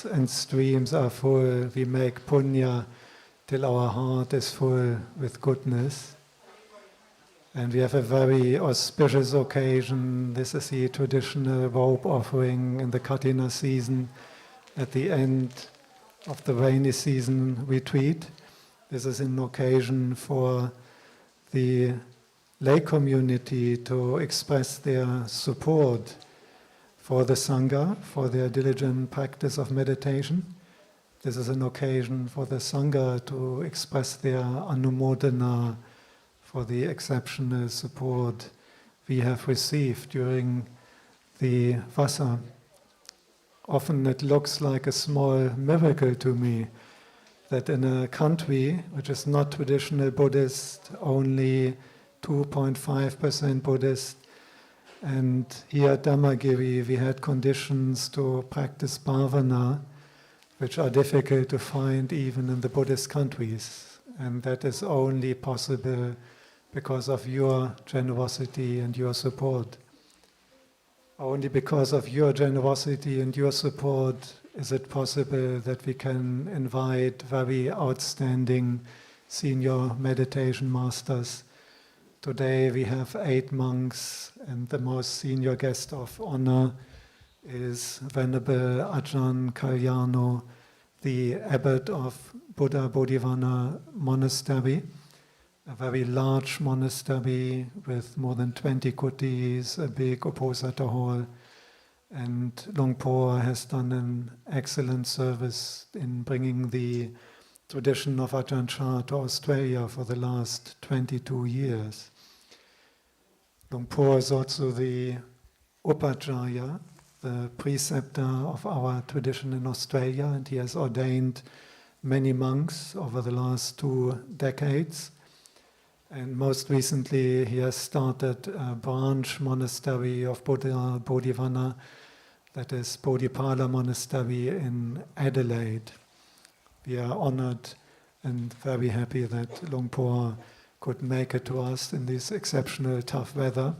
rivers and streams are full. We make punya till our heart is full with goodness. And we have a very auspicious occasion. This is the traditional robe offering in the Katina season at the end of the rainy season retreat. This is an occasion for the lay community to express their support for the Sangha, for their diligent practice of meditation. This is an occasion for the Sangha to express their Anumodanā for the exceptional support we have received during the Vasa. Often it looks like a small miracle to me that in a country which is not traditional Buddhist, only 2.5% Buddhist, and here at Dhammagiri we had conditions to practice bhavana which are difficult to find even in the Buddhist countries, and that is only possible because of your generosity and your support. Only because of your generosity and your support is it possible that we can invite very outstanding senior meditation masters. Today we have 8 monks, and the most senior guest of honor is Venerable Ajahn Kalyano, the abbot of Buddha Bodhivana Monastery, a very large monastery with more than 20 kutis, a big Uposatha hall, and Luang Por has done an excellent service in bringing the tradition of Ajahn Chah to Australia for the last 22 years. Luang Por is also the Upajjhaya, the preceptor of our tradition in Australia, and he has ordained many monks over the last 2 decades. And most recently he has started a branch monastery of Buddha Bodhivana, that is Bodhipala Monastery in Adelaide. We are honored and very happy that Luang Por could make it to us in this exceptional tough weather.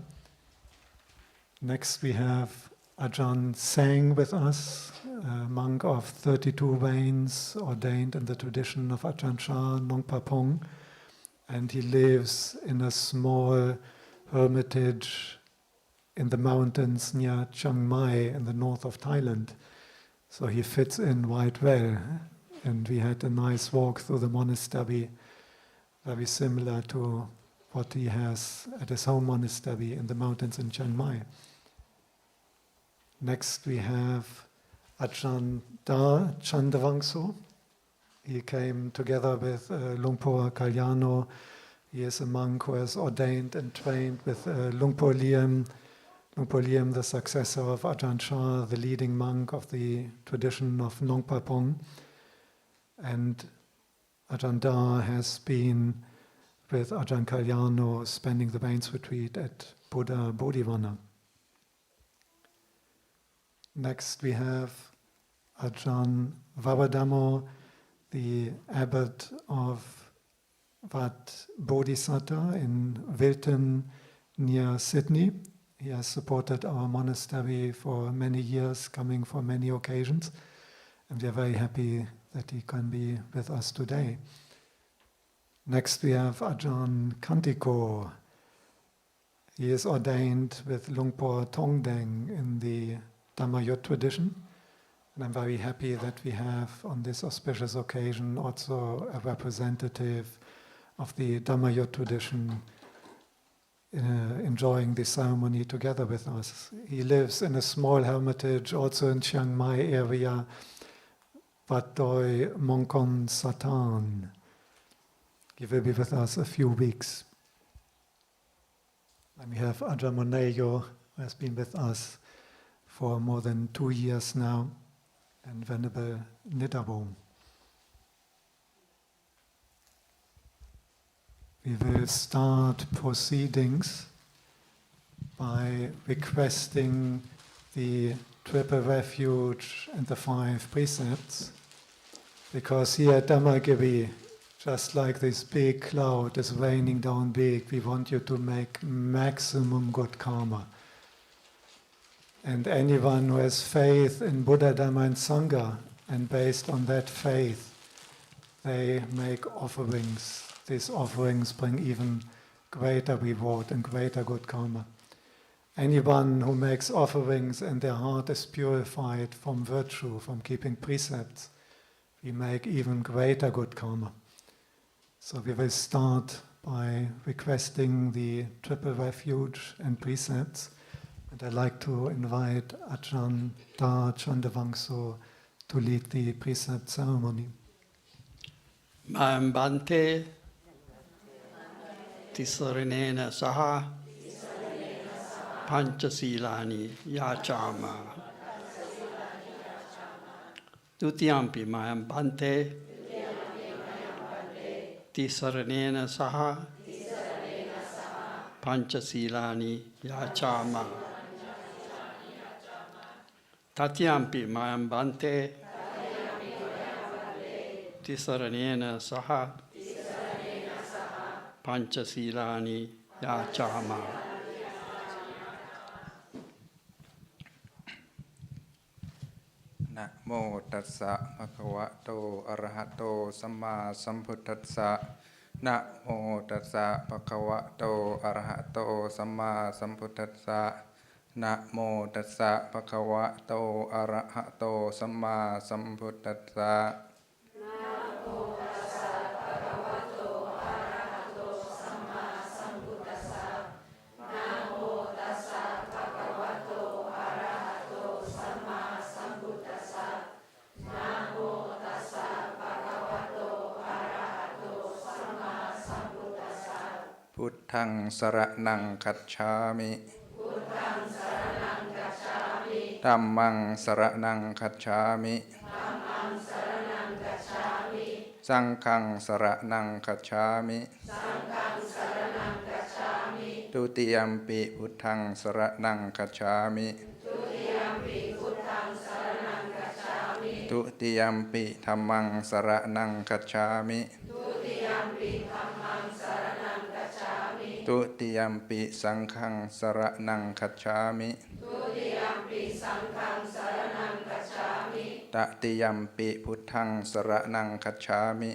Next we have Ajahn Sang with us, a monk of 32 veins, ordained in the tradition of Ajahn Chah Nongpa Pong, and he lives in a small hermitage in the mountains near Chiang Mai in the north of Thailand. So he fits in quite well, and we had a nice walk through the monastery, very similar to what he has at his home monastery in the mountains in Chiang Mai. Next we have Ajahn Candavaṃso. He came together with Luang Por Kalyano. He is a monk who has ordained and trained with Luang Por Liem. Luang Por Liem, the successor of Ajahn Chah, the leading monk of the tradition of Nongpa Pong. And Ajahn Da has been with Ajahn Kalyano spending the Rains retreat at Buddha Bodhivana. Next we have Ajahn Varadhammo, the abbot of Wat Bodhisattva in Wilton near Sydney. He has supported our monastery for many years, coming for many occasions, and we are very happy that he can be with us today. Next we have Ajahn Khantiko. He is ordained with Luang Por Tongdeng in the Dhamma tradition, and I'm very happy that we have on this auspicious occasion also a representative of the Dhamma tradition enjoying this ceremony together with us. He lives in a small hermitage also in Chiang Mai area, Wat Doi Mongkon Satan. He will be with us a few weeks. And we have Ajahn Moneyo, who has been with us for more than 2 years now, and Venerable Nidabom. We will start proceedings by requesting the Triple Refuge and the 5 Precepts, because here at Dhammagiri, just like this big cloud is raining down big, we want you to make maximum good karma. And anyone who has faith in Buddha, Dhamma and Sangha And based on that faith, they make offerings. These offerings bring even greater reward and greater good karma. Anyone who makes offerings and their heart is purified from virtue, from keeping precepts, we make even greater good karma. So we will start by requesting the triple refuge and precepts. And I'd like to invite Ajahn Candavaṃso to lead the precept ceremony. Mājam bhante tisaranena saha pañcasīlāni yācāma. Dutiyampi mājam bhante tisaranena saha pañcasīlāni yācāma. Tatiyampi mājam bhante tisaranena saha pañcasīlāni yācāma. Namo tassa bhagavato arahato samma sambuddhassa. Namo tassa bhagavato arahato samma sambuddhassa. Namo tassa bhagavato arahato samma sambuddhassa. Buddhaṃ saraṇaṃ gacchāmi. Dhammaṃ saraṇaṃ gacchāmi. Sanghaṃ saraṇaṃ gacchāmi. Dutiyampi buddhaṃ saraṇaṃ gacchāmi. Dutiyampi dhammaṃ saraṇaṃ gacchāmi. Dutiyampi sanghaṃ saraṇaṃ gacchāmi. Tatiyampi buddhaṃ saraṇaṃ gacchāmi.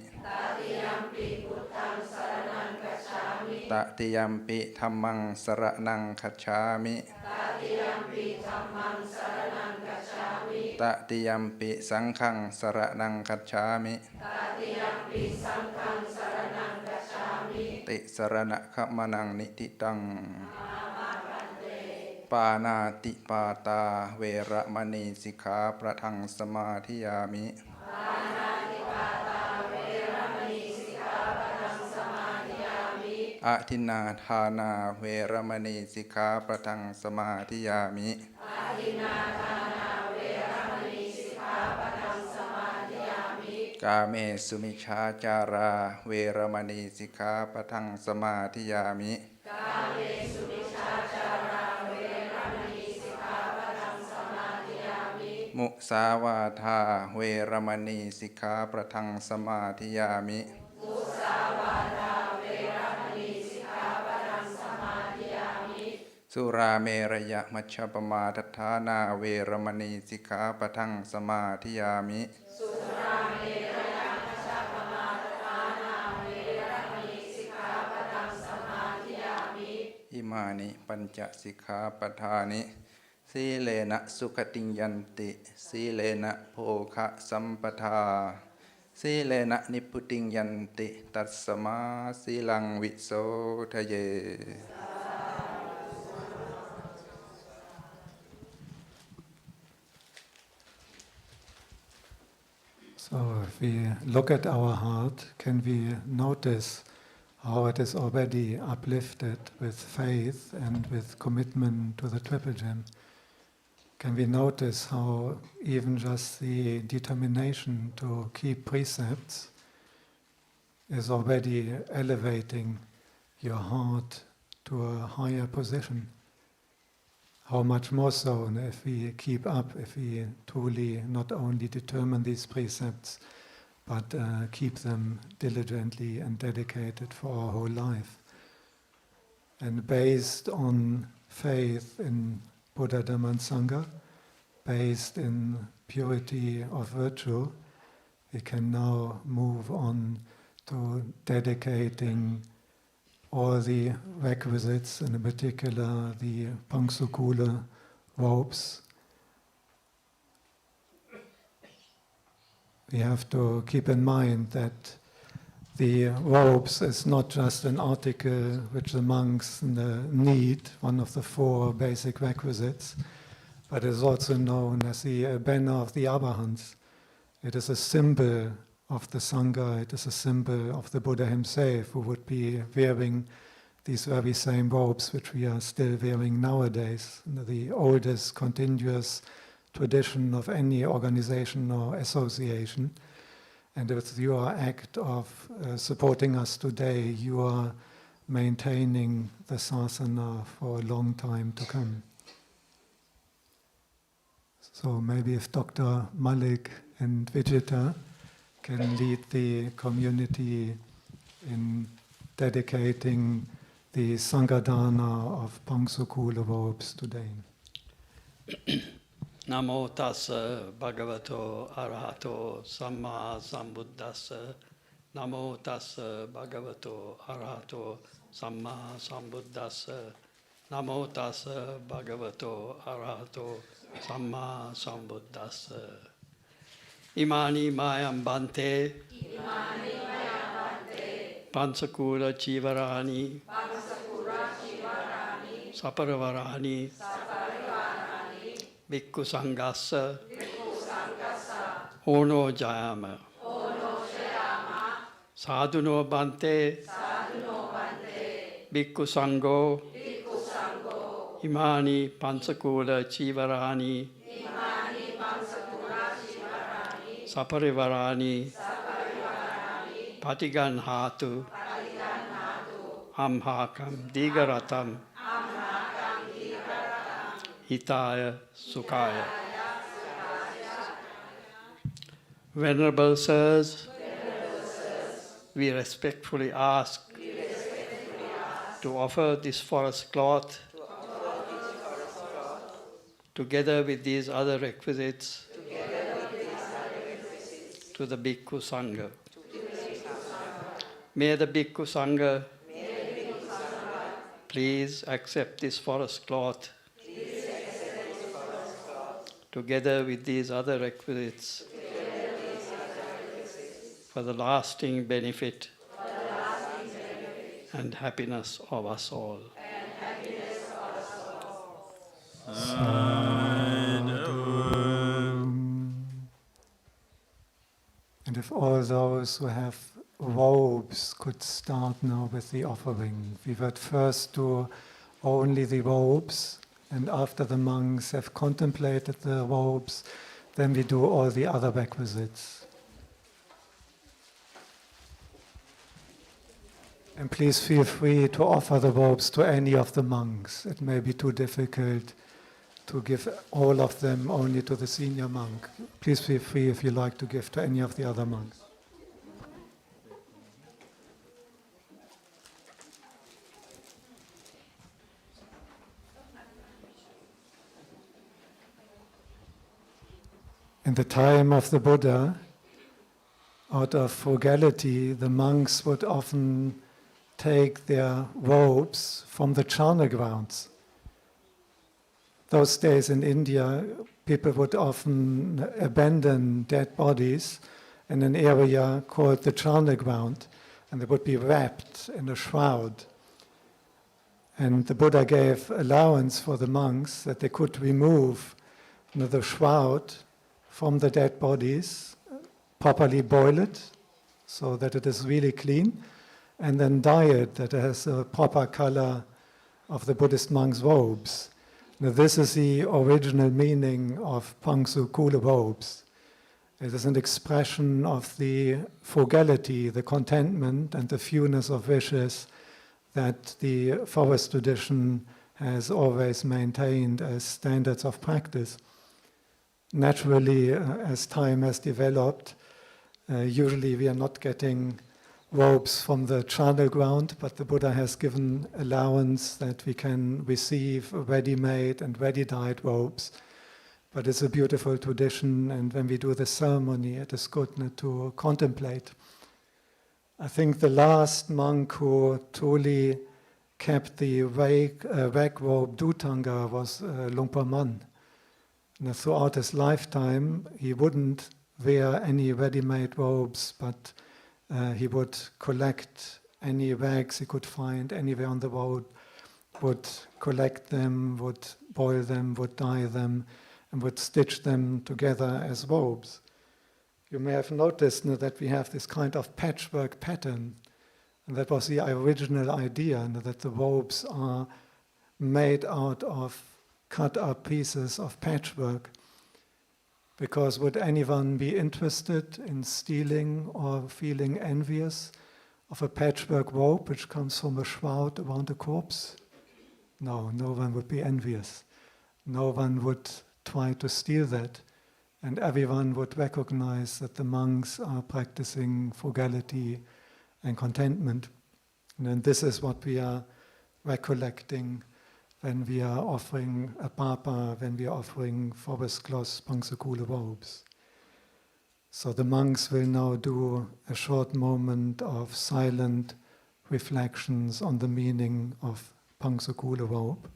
Tatiyampi dhammaṃ saraṇaṃ gacchāmi. Tatiyampi sanghaṃ saraṇaṃ gacchāmi. Ti sarana kamanaṃ nititaṃ. Pānāti pātā veramani sikkhapaḍaṃ samādhiyāmi. Atinādhāna veramani sikkhapaḍaṃ samādhiyāmi. Kāme sumicchācārā veramani sikkhapaḍaṃ samādhiyāmi. Musāvādā veramani sikkhapaḍaṃ samādhiyāmi. Surāmeraya maccapamādhatthāna veramani sikkhapaḍaṃ samādhiyāmi. Imāni pañca sikkhapaḍāni sīlena sukatiṃ yanti sīlena bhokha sampatā sīlena nibbutiṃ yanti tassamā sīlaṃ visoṭhaye. So if we look at our heart, can we notice how it is already uplifted with faith and with commitment to the Triple Gem? Can we notice how even just the determination to keep precepts is already elevating your heart to a higher position? How much more so if we keep up, if we truly not only determine these precepts, but keep them diligently and dedicated for our whole life. And based on faith in Buddha, Dhamma and Sangha, based in purity of virtue, we can now move on to dedicating all the requisites, and in particular the Paṃsukūla Robes. We have to keep in mind that the robes is not just an article which the monks need, one of the 4 basic requisites, but is also known as the banner of the Arahants. It is a symbol of the Sangha, it is a symbol of the Buddha himself, who would be wearing these very same robes which we are still wearing nowadays. The oldest continuous tradition of any organization or association. And with your act of supporting us today, you are maintaining the sasana for a long time to come. So maybe if Dr. Mallik and Vijitha can lead the community in dedicating the Sangha-dāna of Paṃsukūla Robes today. Namo tassa bhagavato arahato samma sambuddhassa. Namo tassa bhagavato arahato samma sambuddhassa. Namo tassa bhagavato arahato samma sambuddhassa. Imani mayam bhante. Paṃsukūla chivarani. Saparavarani. Bhikkhu Sanghassa Ono Jayama Sadhuno Bhante Bhikkhu Sangho Imani Paṃsukūla Chivarani Saparivarani Patiganhatu Amhakam Digaratam Hitaya Sukhaya. Venerable Sirs, we respectfully ask to offer this forest cloth together with these other requisites to the Bhikkhu Sangha. May the Bhikkhu Sangha please accept this forest cloth together with these other requisites for the lasting benefit and happiness of us all. And if all those who have robes could start now with the offering. We would first do only the robes, and after the monks have contemplated the robes, then we do all the other requisites. And please feel free to offer the robes to any of the monks. It may be too difficult to give all of them only to the senior monk. Please feel free if you like to give to any of the other monks. In the time of the Buddha, out of frugality, the monks would often take their robes from the charnel grounds. Those days in India, people would often abandon dead bodies in an area called the charnel ground, and they would be wrapped in a shroud. And the Buddha gave allowance for the monks that they could remove the shroud from the dead bodies, properly boil it so that it is really clean, and then dye it that it has a proper color of the Buddhist monks' robes. Now, this is the original meaning of Paṃsukūla Robes. It is an expression of the frugality, the contentment, and the fewness of wishes that the forest tradition has always maintained as standards of practice. Naturally, as time has developed, usually we are not getting robes from the charnel ground, but the Buddha has given allowance that we can receive ready-made and ready-dyed robes. But it's a beautiful tradition, and when we do the ceremony, it is good to contemplate. I think the last monk who truly kept the rag robe Dhutanga was Lungpa Man. And throughout his lifetime, he wouldn't wear any ready-made robes, but he would collect any rags he could find anywhere on the road, would collect them, would boil them, would dye them, and would stitch them together as robes. You may have noticed that we have this kind of patchwork pattern, and that was the original idea, that the robes are made out of cut-up pieces of patchwork. Because would anyone be interested in stealing or feeling envious of a patchwork robe which comes from a shroud around a corpse? No, no one would be envious. No one would try to steal that. And everyone would recognize that the monks are practicing frugality and contentment. And this is what we are recollecting when we are offering a papa, when we are offering forest cloth Paṃsukūla Robes. So the monks will now do a short moment of silent reflections on the meaning of Paṃsukūla Robe.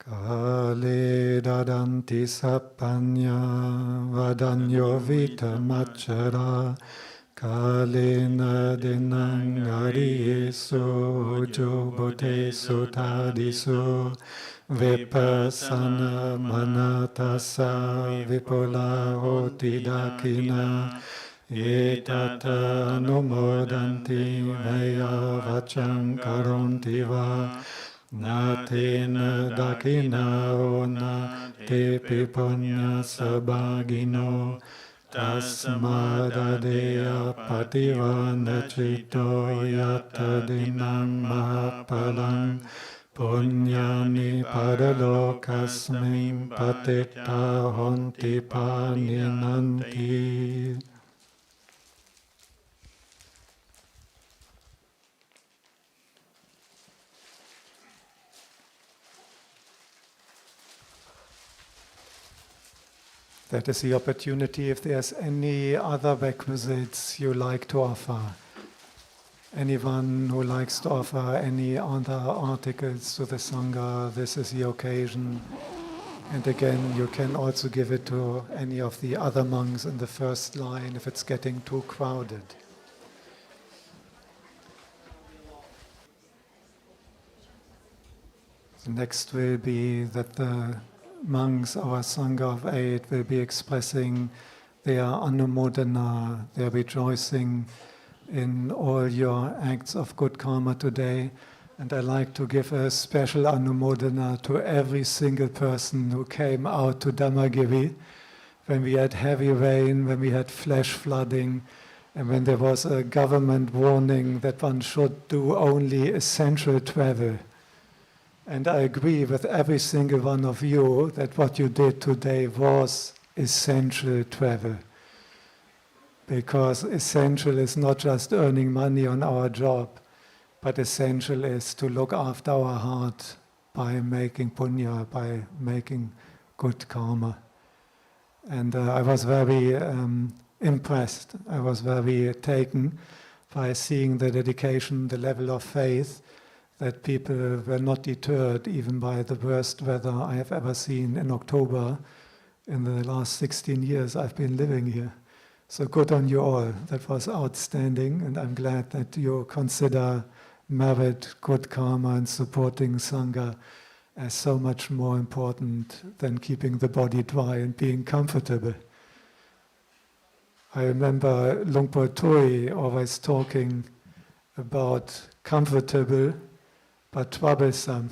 Kāle dadanti sappaññā vadanyo vita machara Kāle nadinang ariyeso jobote sotadiso vipassana manatasa vipola hoti dakina etata anumodanti vaya vacham karonti va Natena dakina ona te pipunya sabagino tasmadadeya pativana cito yata dinam mahapalang punyani padalokasmim patita honti paninanti. That is the opportunity if there's any other requisites you like to offer. Anyone who likes to offer any other articles to the Sangha, this is the occasion. And again, you can also give it to any of the other monks in the first line if it's getting too crowded. Next will be that the monks, our Sangha of 8, will be expressing their Anumodanā, their rejoicing in all your acts of good karma today. And I like to give a special Anumodanā to every single person who came out to Dhammagiri when we had heavy rain, when we had flash flooding, and when there was a government warning that one should do only essential travel. And I agree with every single one of you that what you did today was essential travel. Because essential is not just earning money on our job, but essential is to look after our heart by making punya, by making good karma. And I was very impressed. I was very taken by seeing the dedication, the level of faith, that people were not deterred even by the worst weather I have ever seen in October in the last 16 years I've been living here. So good on you all. That was outstanding, and I'm glad that you consider merit, good karma, and supporting Sangha as so much more important than keeping the body dry and being comfortable. I remember Lungpa Tui always talking about comfortable but troublesome.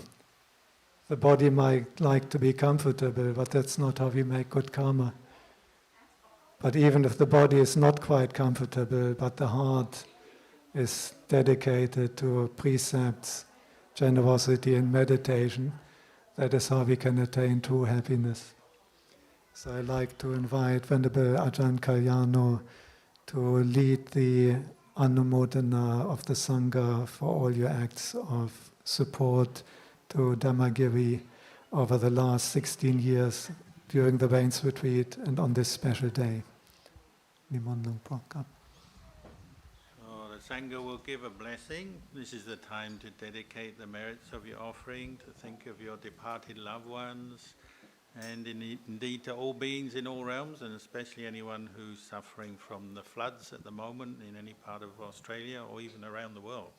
The body might like to be comfortable, but that's not how we make good karma. But even if the body is not quite comfortable, but the heart is dedicated to precepts, generosity and meditation, that is how we can attain true happiness. So I like to invite Venerable Ajahn Kalyano to lead the Anumodanā of the Sangha for all your acts of support to Dhammagiri over the last 16 years during the Rains Retreat and on this special day. Nimon Luang Pok. The Sangha will give a blessing. This is the time to dedicate the merits of your offering, to think of your departed loved ones, and indeed to all beings in all realms, and especially anyone who's suffering from the floods at the moment in any part of Australia or even around the world.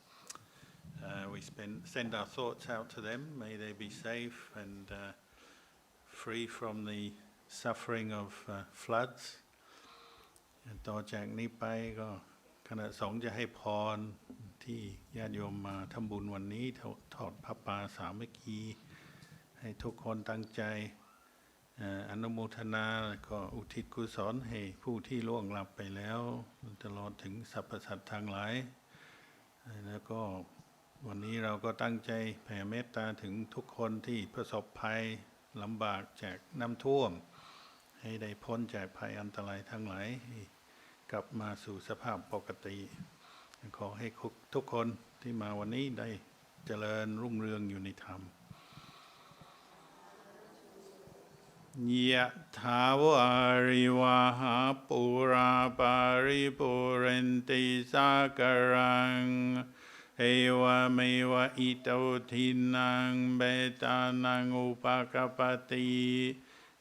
We send our thoughts out to them. May they be safe and free from the suffering of floods. ต่อจากนี้ไปก็คณะสงฆ์จะให้พรที่ญาติโยมมาทำบุญวันนี้ทอดผ้าป่าสามัคคีให้ทุกคนตั้งใจอนุโมทนาก็อุทิศกุศลให้ผู้ที่ล่วงลับไปแล้วตลอดถึงสรรพสัตว์ทั้งหลายแล้วก็วันนี้เราก็ตั้งใจแผ่เมตตาถึงทุกคนที่ประสบภัยลำบากจากน้ำท่วมให้ได้พ้นจากภัยอันตรายทั้งหลายกลับมาสู่สภาพปกติขอให้ทุกคนที่มาวันนี้ได้เจริญรุ่งเรืองอยู่ในธรรมยะถาวาริวาหาปุราปาริปุเรนติสากรังเอวะเมวะอิโตทินังเบตานังอุปกปติ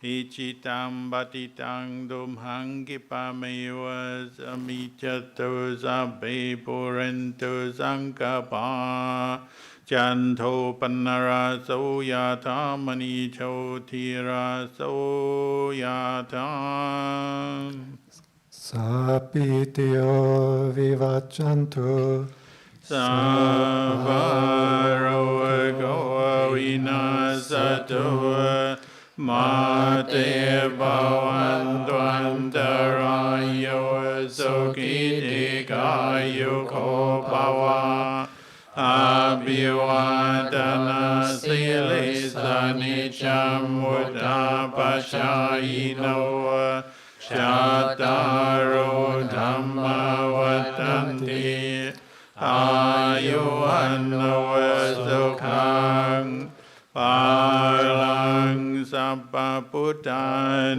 อิจิตัมปฏิตังดุมหังกิปะเมวะสมิจตุสัพเพปุเรนตุสังกปาจันโทปนราโสยธามณีโชติราโสยธาสัพพิติโยวิวัจจันตุสัพพะโรโควินาศตุมาเตภวันตุอันตรายโยสุขิติกายุโกภวะอาภิวาทนาสิลิสานิจังวุฒาปัชฌายโนชัตตารโอธัมมาวัฏันติอายุวันโนสุขังปาลังสัพพพุทธา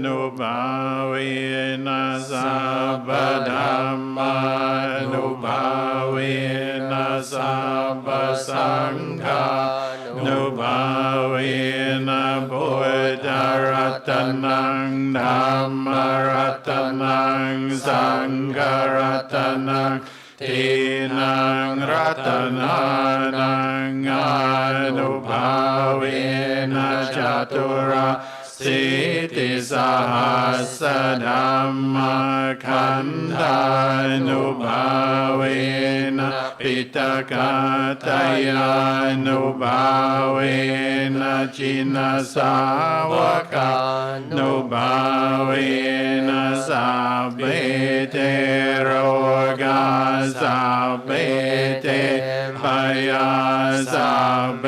นุภาเวนะสัพพธัมมานุภาเวนะสัพพสังฆานุภาเวนะพุทธรัตนังธัมมรัตนังสังฆรัตนังทีนังรัตนานังอนุภาเวนะจตุราสิติสหัสธัมมขันธานุภาเวนะปิตกาตยานุภาเวนะจินสาวกานุภาเวนะสัพเพเทโรกาสัพเพเทพยาสัพเพ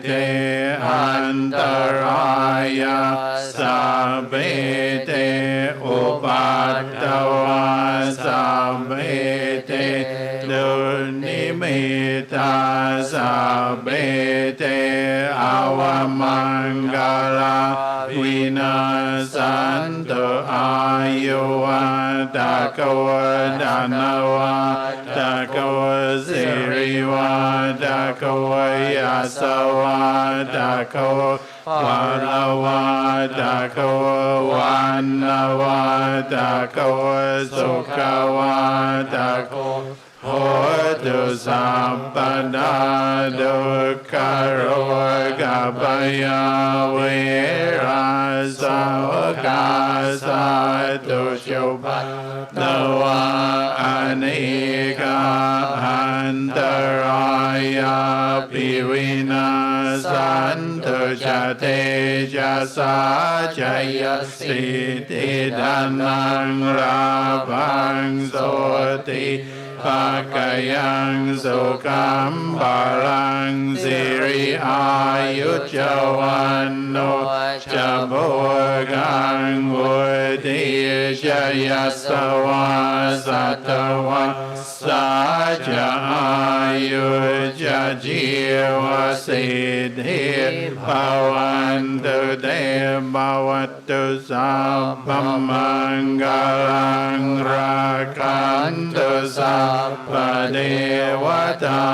เทอันตรายาสัพเพเตอุปัตตวาสัพเพเตดุนิมิตาสัพเพเตอวมังกลาวินาสันตุอายุวัตโกดานวาตโกสิริวาตโกยัสสวาตโกวารวาตโกวันนวาตโกสุขวาตโกโหตุสัพพดาดุขโรกปยาเวราสาวกาสาตุจุปัตตวาอเนกาอันตรายาภิวินาสันตุจ เทจะสาจยสิทธิดานังราภังโสติภากยังสุขัมบาลังสิริอายุจวันโนจะโภกังวุติชยัสสวาสัตวะสาจะอายุจะจีวสิทธิภวันตุเตภวัตตุสัพพมังคลังราคันตุสัพพเทวตา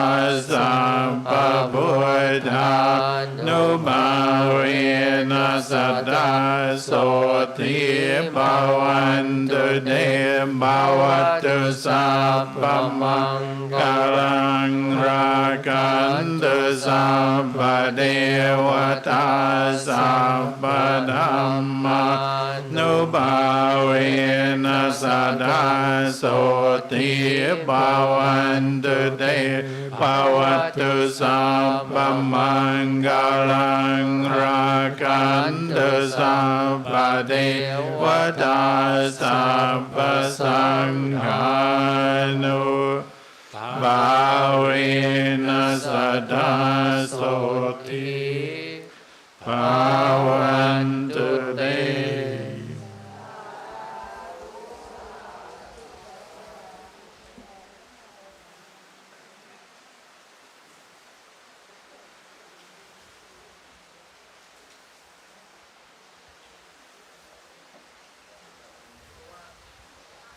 สัพพพุทธานุภาเวนัสสดาโสติภวันตุเตภวัตตุสัพพมังคลังราคันตุสัพพเทวตาสัพพธัมมานุภาเวนัสสดาโสติภวันตุเตภวัตตุสัพพมังคลังราคันตุสัพพเทวตาสัพพสังฆานุภาเวนัสสดาโสติภวันตุเต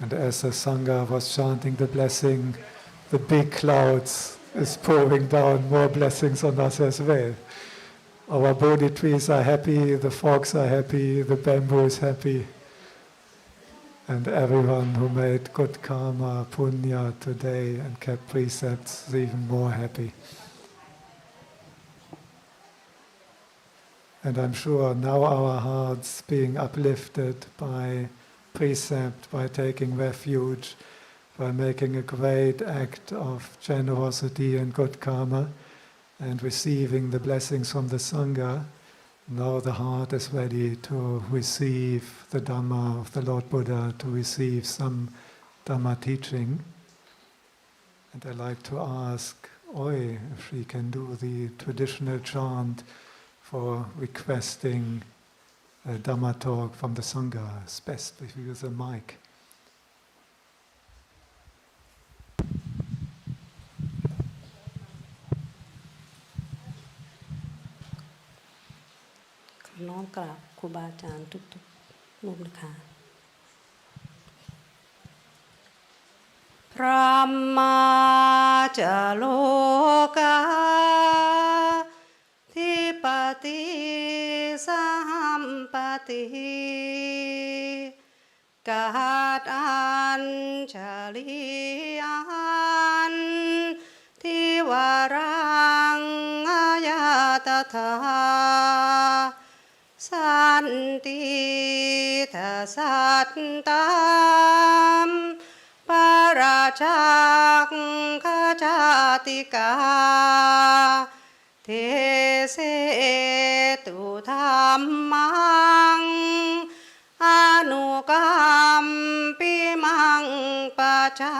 And as the Sangha was chanting the blessing, the big clouds is pouring down more blessings on us as well. Our Bodhi trees are happy, the fogs are happy, the bamboo is happy. And everyone who made good karma, punya today and kept precepts is even more happy. And I'm sure now our hearts being uplifted by precept, by taking refuge, by making a great act of generosity and good karma, and receiving the blessings from the Sangha, now the heart is ready to receive the Dhamma of the Lord Buddha, to receive some Dhamma teaching. And I'd like to ask Oi if she can do the traditional chant for requesting a Dhamma talk from the Sangha. It's best if you use a mic.น้อมกราบครูบาอาจารย์ทุกๆรูปนะคะพระมาจโลกาทิปติสัมปติกาดอัญชลีอันทิวารังอายตถาสันติทัสสัตตัมปราชักขจาติกาเทเสตุธัมมังอนุกัมปิมังปัจจั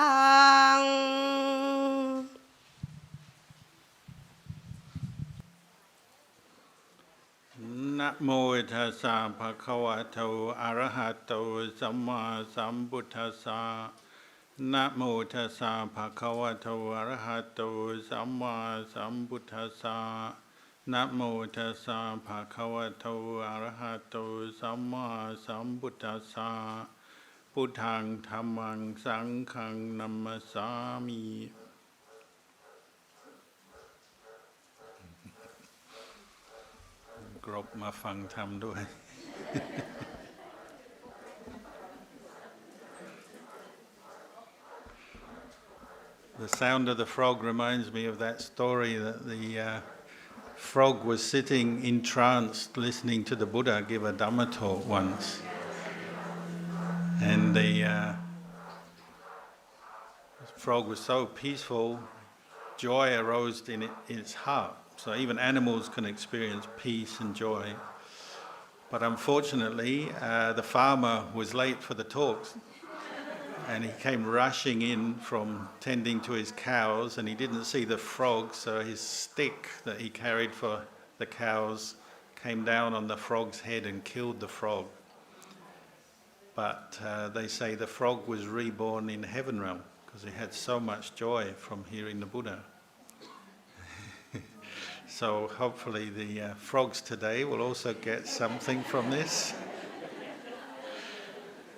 งนะโมตัสสะภะคะวะโตอะระหะโตสัมมาสัมพุทธัสสะนะโมตัสสะภะคะวะโตอะระหะโตสัมมาสัมพุทธัสสะนะโมตัสสะภะคะวะโตอะระหะโตสัมมาสัมพุทธัสสะพุทธังธัมมังสังฆังนัมมัสสามิกรบมาฟังธรรมด้วย The sound of the frog reminds me of that story that the frog was sitting entranced listening to the Buddha give a Dhamma talk once. And the frog was so peaceful, joy arose in its heart, So even animals can experience peace and joy. But unfortunately, the farmer was late for the talks, and he came rushing in from tending to his cows, and he didn't see the frog, so his stick that he carried for the cows came down on the frog's head and killed the frog. But they say the frog was reborn in heaven realm because he had so much joy from hearing the Buddha. So hopefully the frogs today will also get something from this.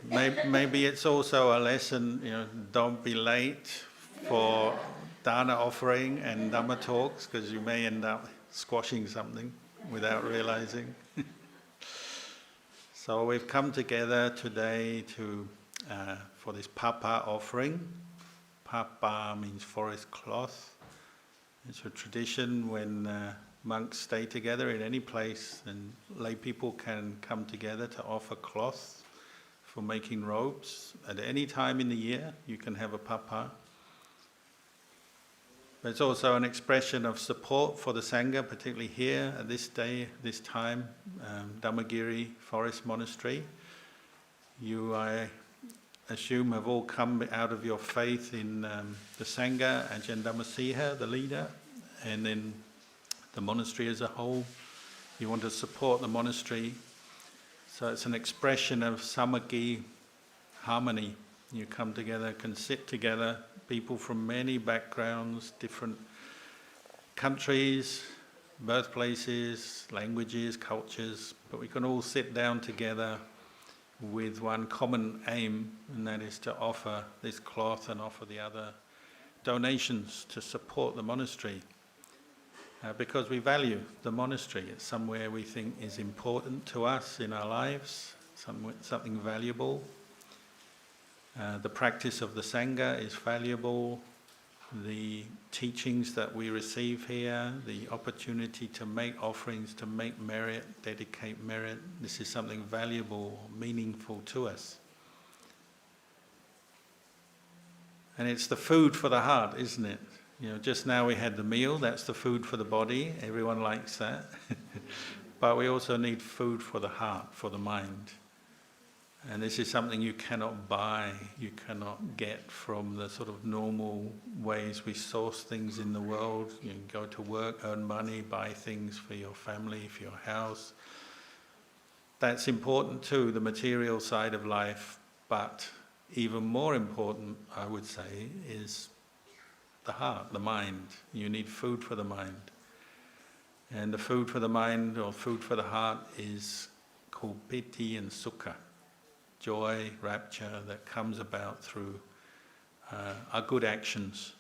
Maybe it's also a lesson, don't be late for Dana offering and Dhamma talks, because you may end up squashing something without realizing. So we've come together today for this papa offering. Papa means forest cloth. It's a tradition when monks stay together in any place, and lay people can come together to offer cloth for making robes. At any time in the year, you can have a papa. But it's also an expression of support for the Sangha, particularly here at this day, this time, Dhammagiri Forest Monastery. You, I assume, have all come out of your faith in the Sangha, Ajahn Dhammasiha, the leader, and then the monastery as a whole. You want to support the monastery. So it's an expression of samagi, harmony. You come together, can sit together, people from many backgrounds, different countries, birthplaces, languages, cultures, but we can all sit down together with one common aim, and that is to offer this cloth and offer the other donations to support the monastery. Because we value the monastery. It's somewhere we think is important to us in our lives, something valuable. The practice of the Sangha is valuable. The teachings that we receive here, the opportunity to make offerings, to make merit, dedicate merit, this is something valuable, meaningful to us. And it's the food for the heart, isn't it? Just now we had the meal, that's the food for the body, everyone likes that. But we also need food for the heart, for the mind. And this is something you cannot buy, you cannot get from the sort of normal ways we source things in the world. You can go to work, earn money, buy things for your family, for your house. That's important too, the material side of life, but even more important, I would say, is the heart, the mind. You need food for the mind. And the food for the mind, or food for the heart, is called piti and sukha. Joy, rapture that comes about through our good actions.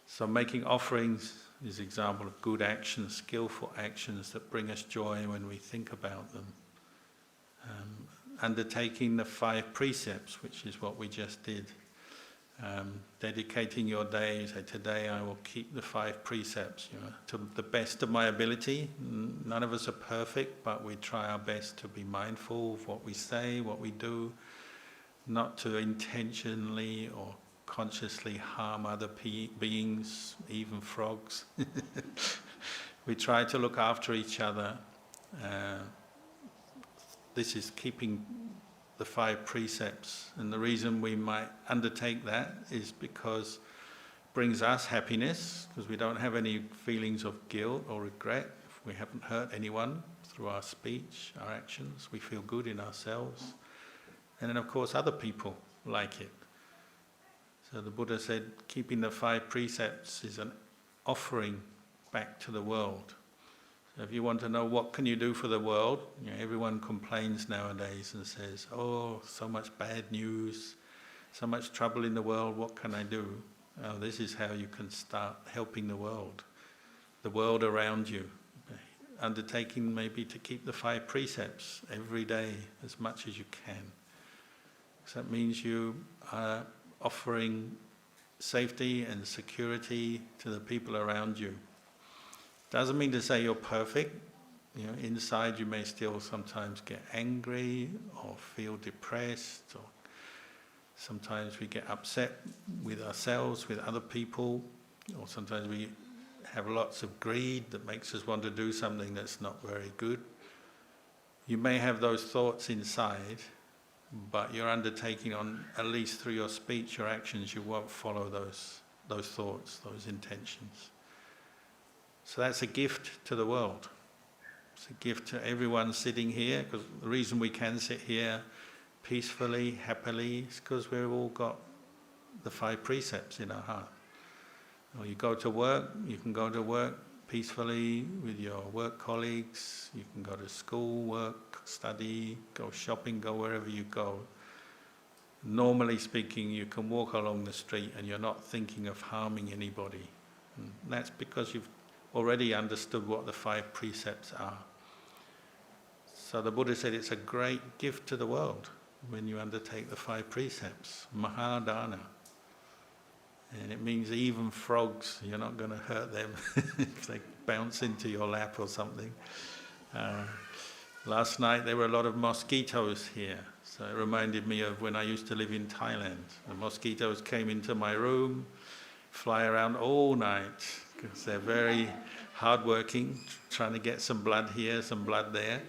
So making offerings is an example of good actions, skillful actions that bring us joy when we think about them. Undertaking the 5 precepts, which is what we just did. Dedicating your day, say, today I will keep the 5 precepts, to the best of my ability. None of us are perfect, but we try our best to be mindful of what we say, what we do, not to intentionally or consciously harm other beings, even frogs. We try to look after each other. This is keeping the 5 precepts, and the reason we might undertake that is because it brings us happiness, because we don't have any feelings of guilt or regret if we haven't hurt anyone through our speech, our actions. We feel good in ourselves, and then of course other people like it. So the Buddha said keeping the 5 precepts is an offering back to the world. If you want to know what can you do for the world, everyone complains nowadays and says, oh, so much bad news, so much trouble in the world, what can I do? Oh, this is how you can start helping the world around you. Undertaking maybe to keep the 5 precepts every day as much as you can. So that means you are offering safety and security to the people around you. Doesn't mean to say you're perfect. Inside you may still sometimes get angry or feel depressed, or sometimes we get upset with ourselves, with other people, or sometimes we have lots of greed that makes us want to do something that's not very good. You may have those thoughts inside, but you're undertaking on, at least through your speech or actions, you won't follow those thoughts, those intentions. So that's a gift to the world. It's a gift to everyone sitting here, because the reason we can sit here peacefully, happily, is because we've all got the 5 precepts in our heart. Or you go to work, you can go to work peacefully with your work colleagues, you can go to school, work, study, go shopping, go wherever you go. Normally speaking, you can walk along the street and you're not thinking of harming anybody. And that's because you've already understood what the 5 precepts are. So the Buddha said it's a great gift to the world when you undertake the 5 precepts, Mahādāna. And it means even frogs, you're not going to hurt them if they bounce into your lap or something. Last night there were a lot of mosquitoes here, so it reminded me of when I used to live in Thailand. The mosquitoes came into my room, fly around all night, because they're very hardworking, trying to get some blood here, some blood there.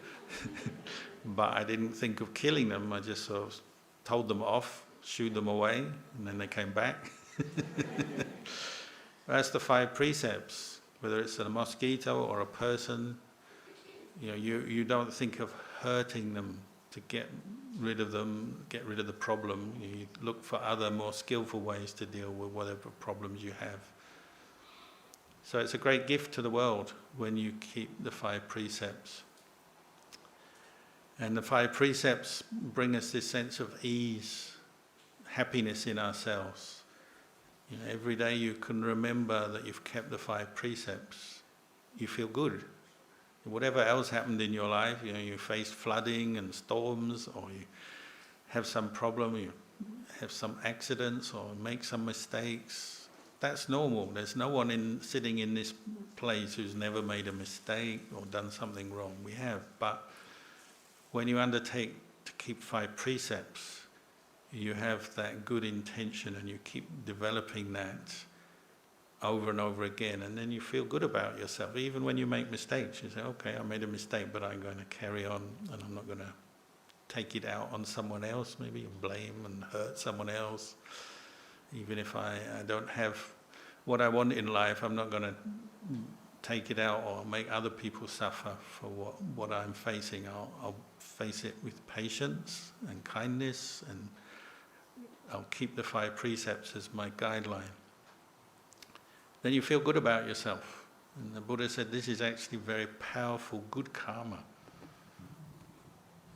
But I didn't think of killing them, I just sort of told them off, shooed them away, and then they came back. That's the 5 precepts. Whether it's a mosquito or a person, you don't think of hurting them to get rid of them, get rid of the problem. You look for other more skillful ways to deal with whatever problems you have. So it's a great gift to the world when you keep the 5 precepts. And the 5 precepts bring us this sense of ease, happiness in ourselves. Every day you can remember that you've kept the 5 precepts. You feel good. Whatever else happened in your life, you faced flooding and storms, or you have some problem, you have some accidents, or make some mistakes. That's normal. There's no one sitting in this place who's never made a mistake or done something wrong. We have. But when you undertake to keep 5 precepts, you have that good intention and you keep developing that over and over again, and then you feel good about yourself. Even when you make mistakes, you say, okay, I made a mistake, but I'm going to carry on and I'm not going to take it out on someone else, maybe, and blame and hurt someone else. Even if I don't have what I want in life, I'm not going to take it out or make other people suffer for what I'm facing. I'll face it with patience and kindness, and I'll keep the 5 precepts as my guideline. Then you feel good about yourself. And the Buddha said this is actually very powerful, good karma.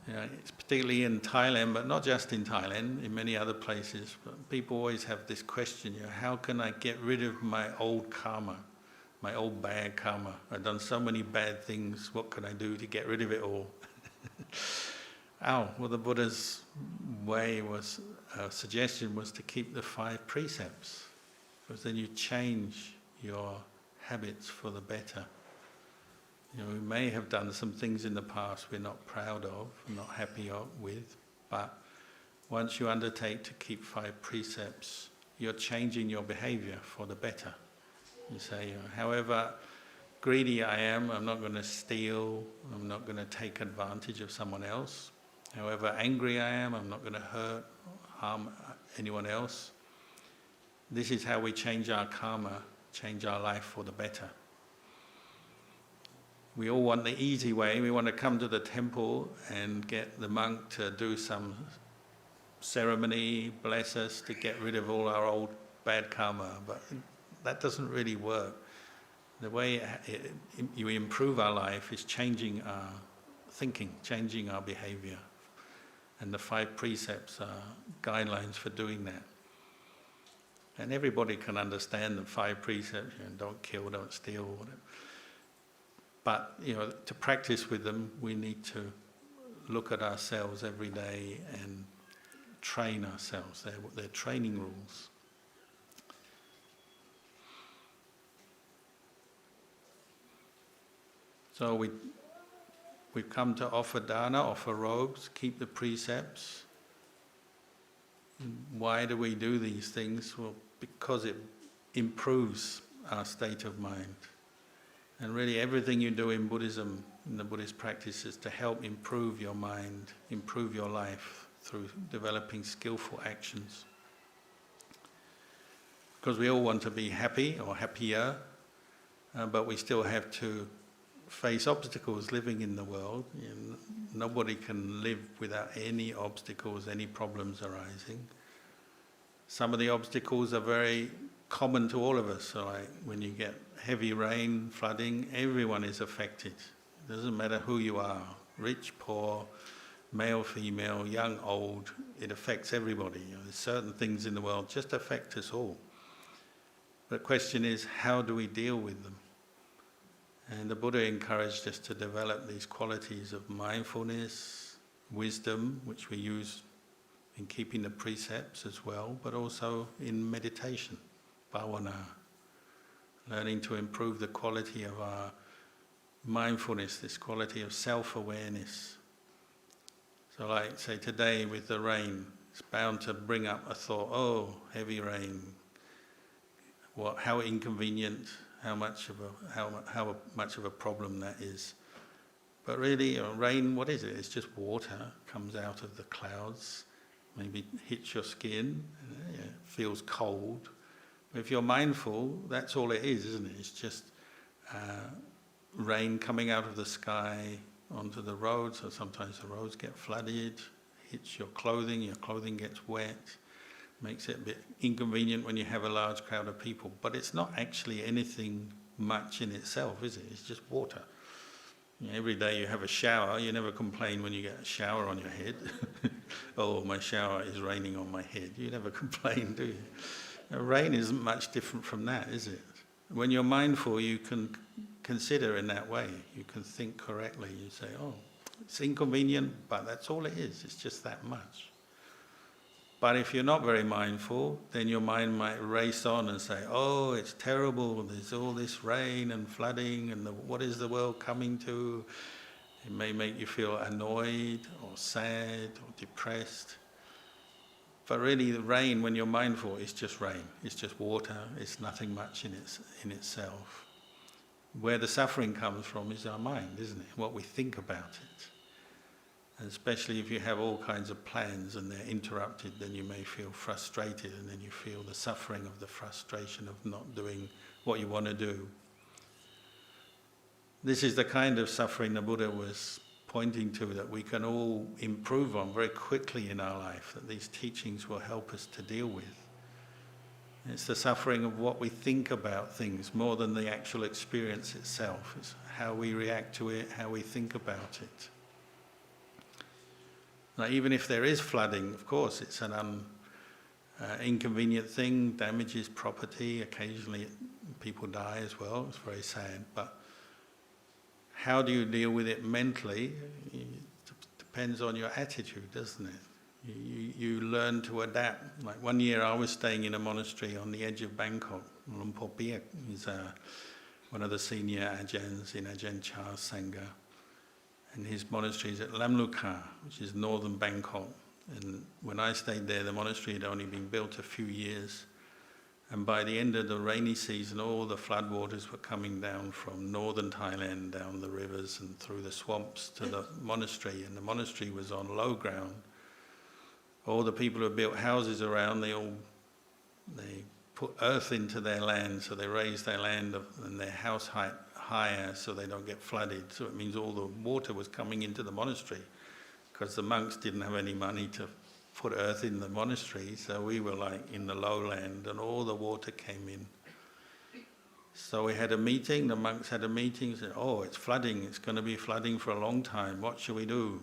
It's particularly in Thailand, but not just in Thailand, in many other places. But people always have this question, how can I get rid of my old karma, my old bad karma? I've done so many bad things, what can I do to get rid of it all? Well, the Buddha's suggestion was to keep the 5 precepts, because then you change your habits for the better. We may have done some things in the past we're not proud of, not happy with, but once you undertake to keep 5 precepts, you're changing your behavior for the better. You say, however greedy I am, I'm not going to steal, I'm not going to take advantage of someone else. However angry I am, I'm not going to hurt, harm anyone else. This is how we change our karma, change our life for the better. We all want the easy way. We want to come to the temple and get the monk to do some ceremony, bless us, to get rid of all our old bad karma. But that doesn't really work. The way you improve our life is changing our thinking, changing our behavior. And the 5 precepts are guidelines for doing that. And everybody can understand the 5 precepts, don't kill, don't steal, whatever. But, to practice with them, we need to look at ourselves every day and train ourselves. They're training rules. So we've come to offer dana, offer robes, keep the precepts. Why do we do these things? Well, because it improves our state of mind. And really everything you do in Buddhism, in the Buddhist practice, is to help improve your mind, improve your life through developing skillful actions. Because we all want to be happy or happier, but we still have to face obstacles living in the world. Nobody can live without any obstacles, any problems arising. Some of the obstacles are very common to all of us. So like when you get heavy rain, flooding, everyone is affected. It doesn't matter who you are, rich, poor, male, female, young, old, it affects everybody. There's certain things in the world just affect us all. The question is, how do we deal with them? And the Buddha encouraged us to develop these qualities of mindfulness, wisdom, which we use in keeping the precepts as well, but also in meditation, bhavana, learning to improve the quality of our mindfulness, this quality of self-awareness. So like, say today with the rain, it's bound to bring up a thought, oh, heavy rain, how inconvenient, how much of a problem that is. But really, rain, what is it? It's just water, comes out of the clouds, maybe hits your skin, feels cold. But if you're mindful, that's all it is, isn't it? It's just rain coming out of the sky onto the road, so sometimes the roads get flooded, hits your clothing gets wet, makes it a bit inconvenient when you have a large crowd of people. But it's not actually anything much in itself, is it? It's just water. Every day you have a shower, you never complain when you get a shower on your head. Oh, my shower is raining on my head. You never complain, do you? Rain isn't much different from that, is it? When you're mindful, you can consider in that way. You can think correctly. You say, oh, it's inconvenient, but that's all it is. It's just that much. But if you're not very mindful, then your mind might race on and say, oh, it's terrible, there's all this rain and flooding, and what is the world coming to? It may make you feel annoyed or sad or depressed. But really the rain, when you're mindful, is just rain. It's just water. It's nothing much in itself. Where the suffering comes from is our mind, isn't it? What we think about it. And especially if you have all kinds of plans and they're interrupted, then you may feel frustrated, and then you feel the suffering of the frustration of not doing what you want to do. This is the kind of suffering the Buddha was pointing to, that we can all improve on very quickly in our life, that these teachings will help us to deal with. It's the suffering of what we think about things more than the actual experience itself. It's how we react to it, how we think about it. Now, even if there is flooding, of course, it's an inconvenient thing, damages property, occasionally people die as well, it's very sad. But how do you deal with it mentally? It depends on your attitude, doesn't it? You learn to adapt. Like one year I was staying in a monastery on the edge of Bangkok. Lumpur Piak is one of the senior Ajahns in Ajahn Chah's Sangha. And his monastery is at Lamluka, which is northern Bangkok. And when I stayed there, the monastery had only been built a few years. And by the end of the rainy season, all the floodwaters were coming down from northern Thailand, down the rivers and through the swamps to the monastery. And the monastery was on low ground. All the people who built houses around, they put earth into their land, so they raised their land and their house height higher so they don't get flooded. So it means all the water was coming into the monastery because the monks didn't have any money to put earth in the monastery, so we were like in the lowland and all the water came in. So we had a meeting, the monks had a meeting, said, oh, it's flooding, it's going to be flooding for a long time, what shall we do?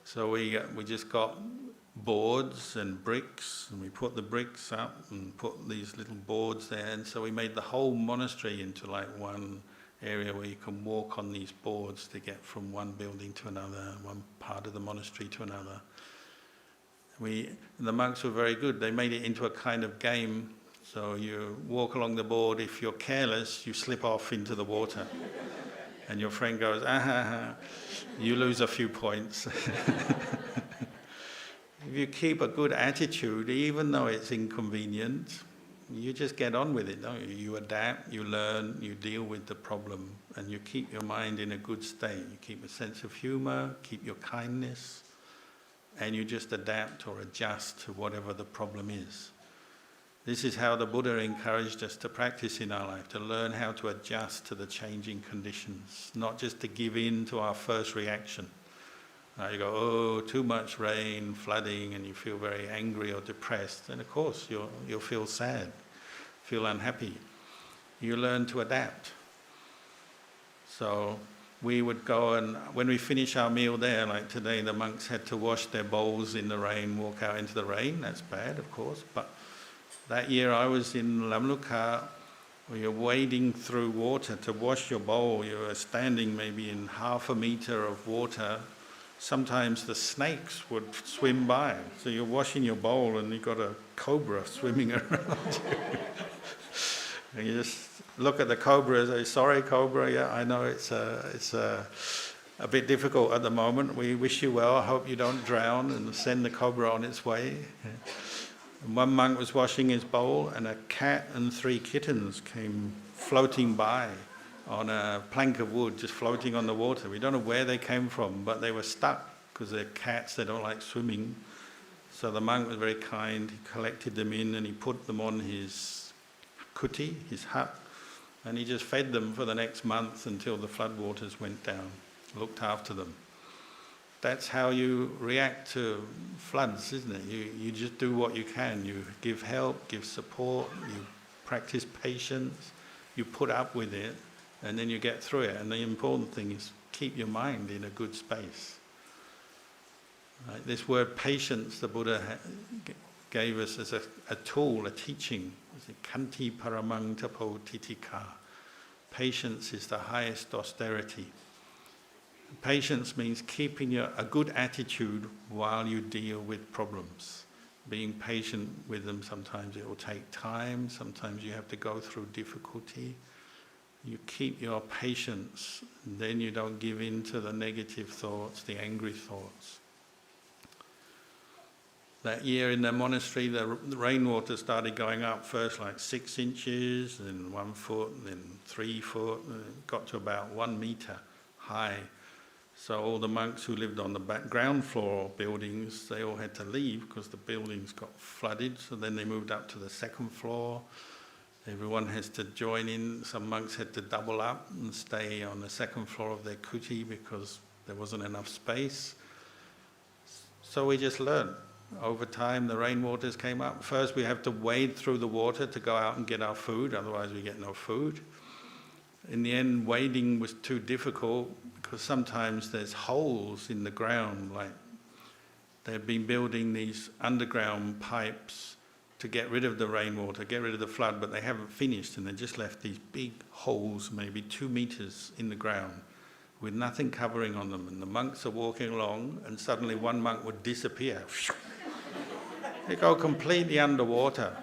So we just got boards and bricks, and we put the bricks up and put these little boards there, and so we made the whole monastery into like one area where you can walk on these boards to get from one building to another, one part of the monastery to another. The monks were very good. They made it into a kind of game. So you walk along the board, if you're careless, you slip off into the water. And your friend goes, you lose a few points. If you keep a good attitude, even though it's inconvenient, you just get on with it, don't you? You adapt, you learn, you deal with the problem, and you keep your mind in a good state. You keep a sense of humor, keep your kindness, and you just adapt or adjust to whatever the problem is. This is how the Buddha encouraged us to practice in our life, to learn how to adjust to the changing conditions, not just to give in to our first reaction. You go, oh, too much rain, flooding, and you feel very angry or depressed. And of course, you'll feel sad, feel unhappy. You learn to adapt. So we would go, and when we finish our meal there, like today, the monks had to wash their bowls in the rain, walk out into the rain. That's bad, of course. But that year I was in Lamluka, where you're wading through water to wash your bowl. You were standing maybe in half a meter of water. Sometimes the snakes would swim by. So you're washing your bowl and you've got a cobra swimming around you. And you just look at the cobra and say, sorry cobra, yeah, I know it's a bit difficult at the moment. We wish you well, I hope you don't drown, and send the cobra on its way. And one monk was washing his bowl and a cat and 3 kittens came floating by on a plank of wood, just floating on the water. We don't know where they came from, but they were stuck because they're cats, they don't like swimming. So the monk was very kind, he collected them in and he put them on his kuti, his hut, and he just fed them for the next month until the floodwaters went down, looked after them. That's how you react to floods, isn't it? You just do what you can. You give help, give support, you practice patience, you put up with it, and then you get through it. And the important thing is keep your mind in a good space. Right? This word patience, the Buddha gave us as a tool, a teaching. Kanti paramang tapo titika. Patience is the highest austerity. Patience means keeping a good attitude while you deal with problems. Being patient with them, sometimes it will take time, sometimes you have to go through difficulty. You keep your patience, then you don't give in to the negative thoughts, the angry thoughts. That year in the monastery, the rainwater started going up, first like 6 inches, then 1 foot, then 3 foot, and it got to about 1 meter high. So all the monks who lived on the ground floor buildings, they all had to leave because the buildings got flooded. So then they moved up to the 2nd floor. Everyone has to join in. Some monks had to double up and stay on the 2nd floor of their kuti because there wasn't enough space. So we just learned. Over time, the rainwaters came up. First, we have to wade through the water to go out and get our food, otherwise we get no food. In the end, wading was too difficult because sometimes there's holes in the ground, like they've been building these underground pipes to get rid of the rainwater, get rid of the flood, but they haven't finished, and they just left these big holes, maybe 2 meters in the ground, with nothing covering on them. And the monks are walking along, and suddenly one monk would disappear. They go completely underwater.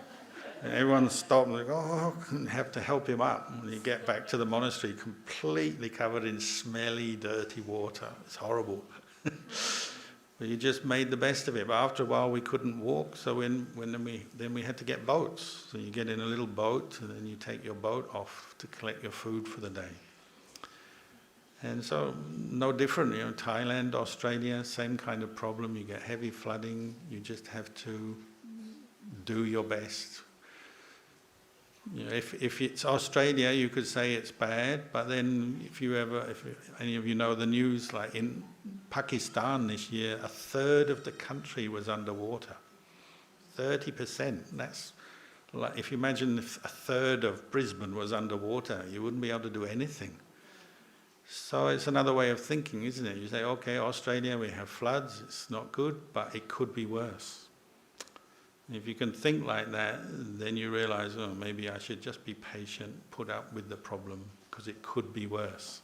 And everyone stopped and they go, oh, and have to help him up. And you get back to the monastery completely covered in smelly, dirty water. It's horrible. But you just made the best of it. But after a while we couldn't walk, so then we had to get boats. So you get in a little boat and then you take your boat off to collect your food for the day. And so, no different, Thailand, Australia, same kind of problem. You get heavy flooding, you just have to do your best. If it's Australia, you could say it's bad, but then if any of you know the news, like in Pakistan this year, 1/3 of the country was underwater. 30%. That's like, if you imagine if 1/3 of Brisbane was underwater, you wouldn't be able to do anything. So it's another way of thinking, isn't it? You say, okay, Australia, we have floods, it's not good, but it could be worse. If you can think like that, then you realize, oh, maybe I should just be patient, put up with the problem, because it could be worse.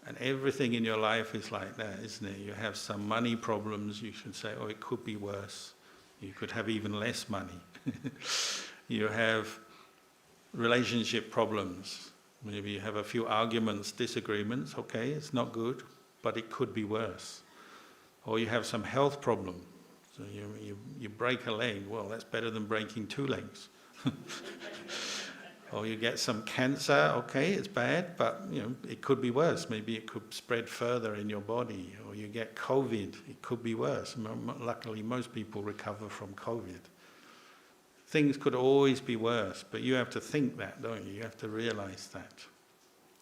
And everything in your life is like that, isn't it? You have some money problems, you should say, oh, it could be worse. You could have even less money. You have relationship problems. Maybe you have a few arguments, disagreements, okay, it's not good, but it could be worse. Or you have some health problem. So you break a leg, well, that's better than breaking 2 legs. Or you get some cancer, okay, it's bad, but it could be worse. Maybe it could spread further in your body. Or you get COVID, it could be worse. Luckily, most people recover from COVID. Things could always be worse, but you have to think that, don't you? You have to realize that.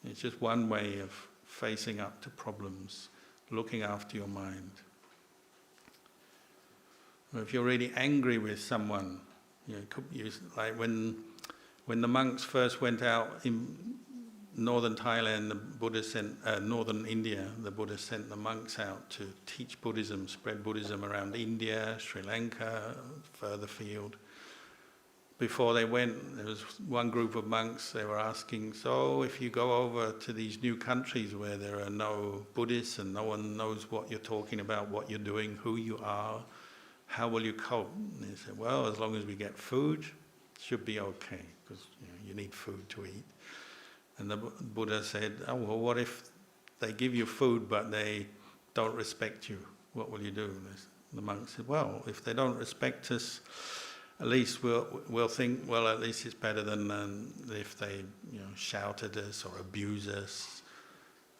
It's just one way of facing up to problems, looking after your mind. Or if you're really angry with someone, it could be like when the monks first went out in northern Thailand, the Buddha sent northern India. The Buddha sent the monks out to teach Buddhism, spread Buddhism around India, Sri Lanka, further field. Before they went, there was one group of monks. They were asking, "So, if you go over to these new countries where there are no Buddhists and no one knows what you're talking about, what you're doing, who you are, how will you cope?" And they said, "Well, as long as we get food, it should be okay, because you need food to eat." And the Buddha said, "Oh, well, what if they give you food but they don't respect you? What will you do?" The monk said, "Well, if they don't respect us, at least we'll think, well, at least it's better than if they shout at us or abuse us."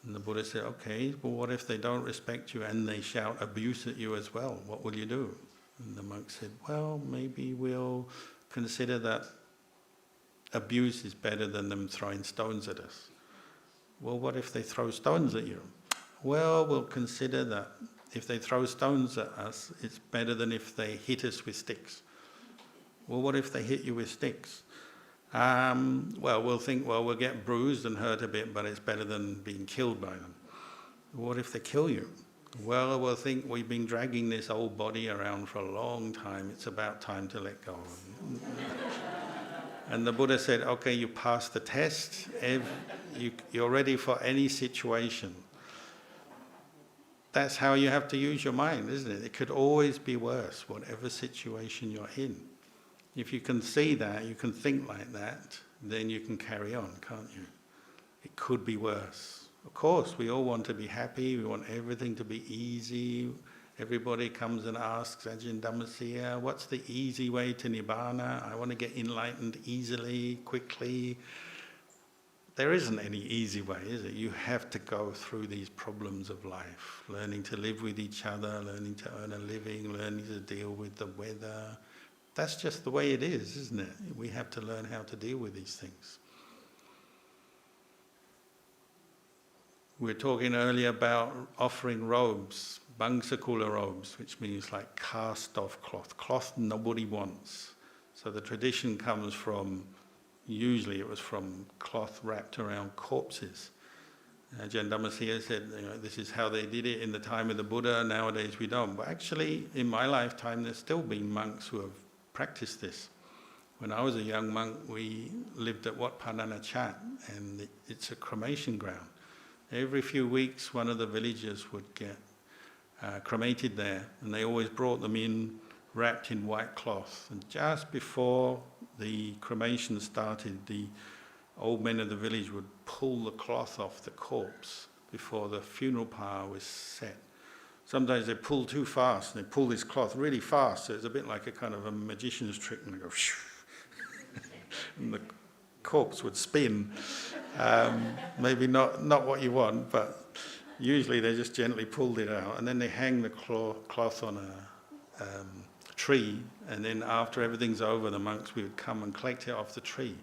And the Buddha said, "Okay, well, what if they don't respect you and they shout abuse at you as well? What will you do?" And the monk said, "Well, maybe we'll consider that abuse is better than them throwing stones at us." "Well, what if they throw stones at you?" "Well, we'll consider that if they throw stones at us, it's better than if they hit us with sticks." "Well, what if they hit you with sticks?" Well, we'll think, well, we'll get bruised and hurt a bit, but it's better than being killed by them." "What if they kill you?" "Well, we'll think we've been dragging this old body around for a long time. It's about time to let go." And the Buddha said, "Okay, you passed the test. You're ready for any situation." That's how you have to use your mind, isn't it? It could always be worse, whatever situation you're in. If you can see that, you can think like that, then you can carry on, can't you? It could be worse. Of course, we all want to be happy, we want everything to be easy. Everybody comes and asks Ajahn Dhammasiha, "What's the easy way to Nibbana? I want to get enlightened easily, quickly." There isn't any easy way, is it? You have to go through these problems of life, learning to live with each other, learning to earn a living, learning to deal with the weather. That's just the way it is, isn't it? We have to learn how to deal with these things. We were talking earlier about offering robes, Paṃsukūla Robes, which means like cast-off cloth nobody wants. So the tradition comes from, usually it was from cloth wrapped around corpses. Ajahn Dhammasiha said, this is how they did it in the time of the Buddha, nowadays we don't. But actually, in my lifetime, there's still been monks who have practiced this. When I was a young monk, we lived at Wat Pā Chat, and it's a cremation ground. Every few weeks, one of the villagers would get cremated there, and they always brought them in wrapped in white cloth. And just before the cremation started, the old men of the village would pull the cloth off the corpse before the funeral pyre was set. Sometimes they pull too fast, and they pull this cloth really fast, so it's a bit like a kind of a magician's trick, and they go and the corpse would spin. Maybe not what you want, but usually they just gently pulled it out, and then they hang the cloth on a tree, and then after everything's over, the monks would come and collect it off the tree.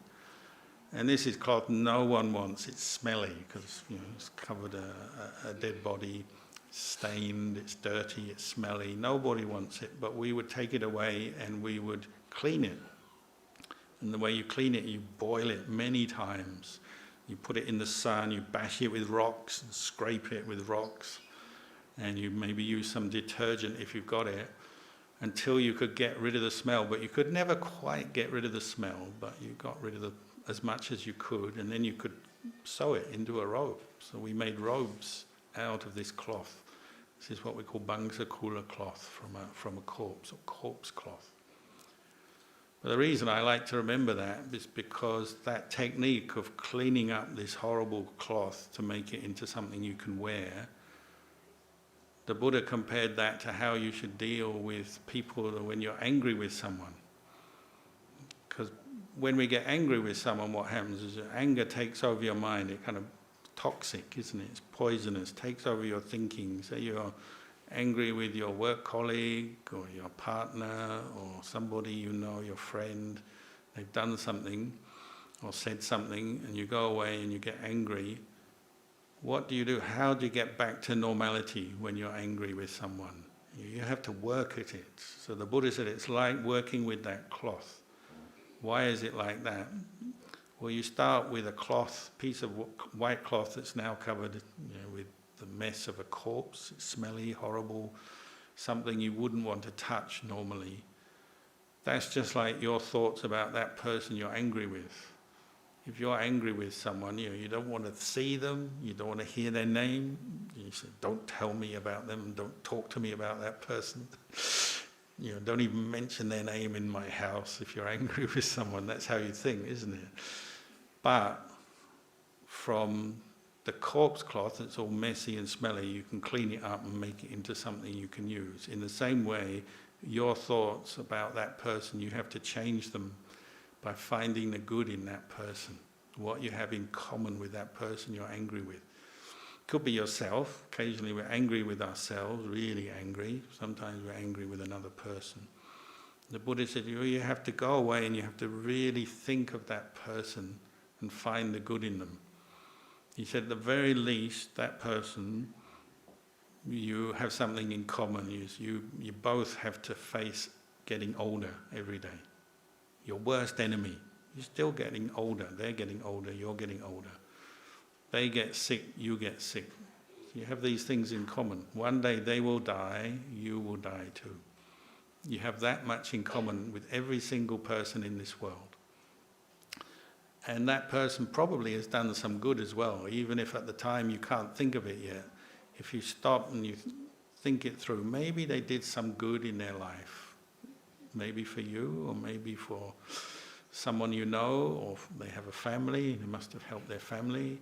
And this is cloth no one wants. It's smelly because it's covered a dead body, stained, it's dirty, it's smelly. Nobody wants it, but we would take it away and we would clean it. And the way you clean it, you boil it many times. You put it in the sun, you bash it with rocks, and scrape it with rocks, and you maybe use some detergent if you've got it, until you could get rid of the smell. But you could never quite get rid of the smell, but you got rid of as much as you could, and then you could sew it into a robe. So we made robes out of this cloth. This is what we call Paṃsukūla cloth from a corpse, or corpse cloth. But the reason I like to remember that is because that technique of cleaning up this horrible cloth to make it into something you can wear, the Buddha compared that to how you should deal with people when you're angry with someone. Because when we get angry with someone, what happens is that anger takes over your mind. It's kind of toxic, isn't it? It's poisonous, takes over your thinking. So you're angry with your work colleague or your partner or somebody you know, your friend. They've done something or said something, and you go away and you get angry. What do you do? How do you get back to normality when you're angry with someone? You have to work at it. So the Buddha said it's like working with that cloth. Why is it like that? Well, you start with a cloth, piece of white cloth that's now covered, with the mess of a corpse. It's smelly, horrible, something you wouldn't want to touch normally. That's just like your thoughts about that person you're angry with. If you're angry with someone, you don't want to see them, you don't want to hear their name. You say, don't tell me about them, don't talk to me about that person. Don't even mention their name in my house if you're angry with someone. That's how you think, isn't it? But from the corpse cloth, it's all messy and smelly, you can clean it up and make it into something you can use. In the same way, your thoughts about that person, you have to change them by finding the good in that person, what you have in common with that person you're angry with. Could be yourself. Occasionally we're angry with ourselves, really angry. Sometimes we're angry with another person. The Buddha said, you have to go away and you have to really think of that person and find the good in them. He said, at the very least, that person, you have something in common. You both have to face getting older every day. Your worst enemy. You're still getting older. They're getting older. You're getting older. They get sick. You get sick. You have these things in common. One day they will die. You will die too. You have that much in common with every single person in this world. And that person probably has done some good as well, even if at the time you can't think of it yet. If you stop and you think it through, maybe they did some good in their life. Maybe for you, or maybe for someone you know, or they have a family, they must have helped their family.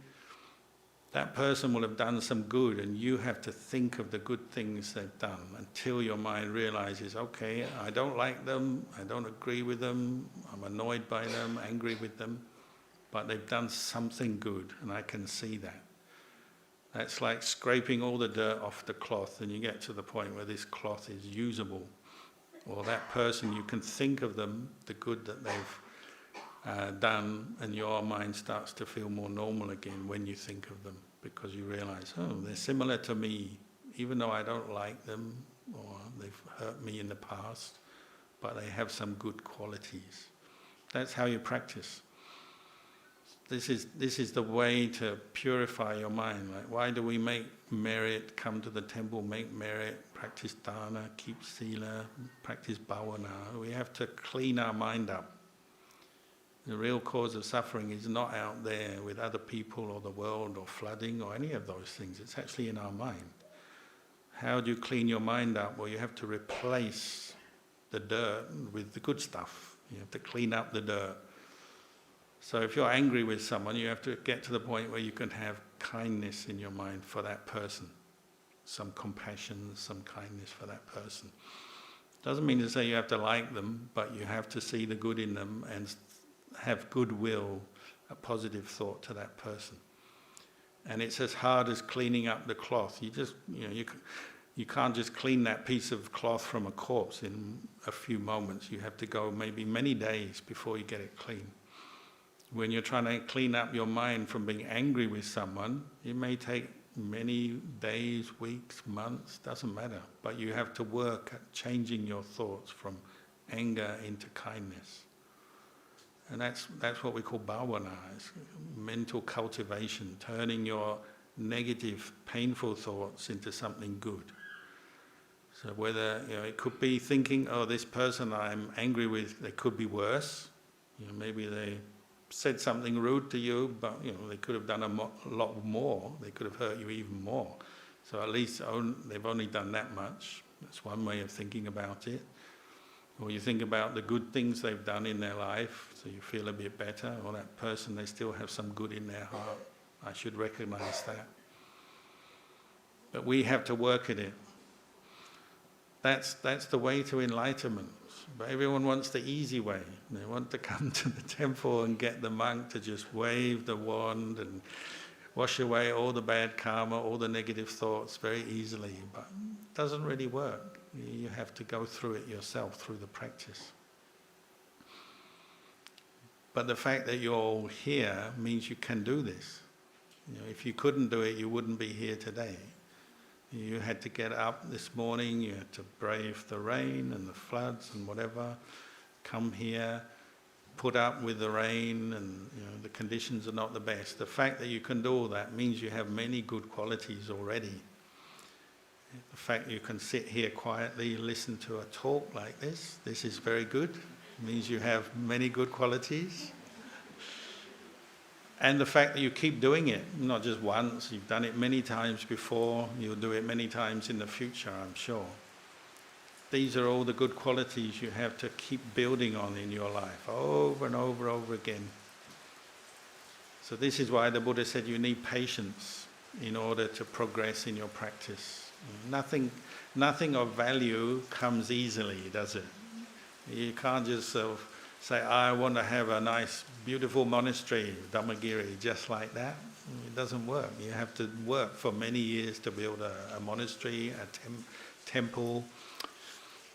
That person will have done some good, and you have to think of the good things they've done until your mind realizes, okay, I don't like them, I don't agree with them, I'm annoyed by them, angry with them, but they've done something good, and I can see that. That's like scraping all the dirt off the cloth, and you get to the point where this cloth is usable. Or that person, you can think of them, the good that they've done, and your mind starts to feel more normal again when you think of them, because you realize, oh, they're similar to me, even though I don't like them, or they've hurt me in the past, but they have some good qualities. That's how you practice. This is the way to purify your mind. Like, why do we make merit, come to the temple, make merit, practice dāna, keep sila, practice bhavana? We have to clean our mind up. The real cause of suffering is not out there with other people or the world or flooding or any of those things. It's actually in our mind. How do you clean your mind up? Well, you have to replace the dirt with the good stuff. You have to clean up the dirt. So if you're angry with someone, you have to get to the point where you can have kindness in your mind for that person. Some compassion, some kindness for that person. Doesn't mean to say you have to like them, but you have to see the good in them and have goodwill, a positive thought to that person. And it's as hard as cleaning up the cloth. You can't just clean that piece of cloth from a corpse in a few moments. You have to go maybe many days before you get it clean. When you're trying to clean up your mind from being angry with someone, it may take many days, weeks, months, doesn't matter. But you have to work at changing your thoughts from anger into kindness. And that's what we call bhavana, mental cultivation, turning your negative, painful thoughts into something good. So whether, it could be thinking, oh, this person I'm angry with, they could be worse. Maybe they said something rude to you, but they could have done a lot more. They could have hurt you even more. So at least they've only done that much. That's one way of thinking about it. Or you think about the good things they've done in their life, so you feel a bit better. Or that person, they still have some good in their heart. I should recognize that. But we have to work at it. That's the way to enlightenment. But everyone wants the easy way. They want to come to the temple and get the monk to just wave the wand and wash away all the bad karma, all the negative thoughts very easily. But it doesn't really work. You have to go through it yourself, through the practice. But the fact that you're all here means you can do this. If you couldn't do it, you wouldn't be here today. You had to get up this morning, you had to brave the rain and the floods and whatever, come here, put up with the rain, and the conditions are not the best. The fact that you can do all that means you have many good qualities already. The fact you can sit here quietly, listen to a talk like this is very good. It means you have many good qualities. And the fact that you keep doing it, not just once, you've done it many times before, you'll do it many times in the future, I'm sure. These are all the good qualities you have to keep building on in your life, over and over and over again. So this is why the Buddha said you need patience in order to progress in your practice. Nothing of value comes easily, does it? You can't just say, I want to have a nice, beautiful monastery, Dhammagiri, just like that. It doesn't work. You have to work for many years to build a monastery, a temple.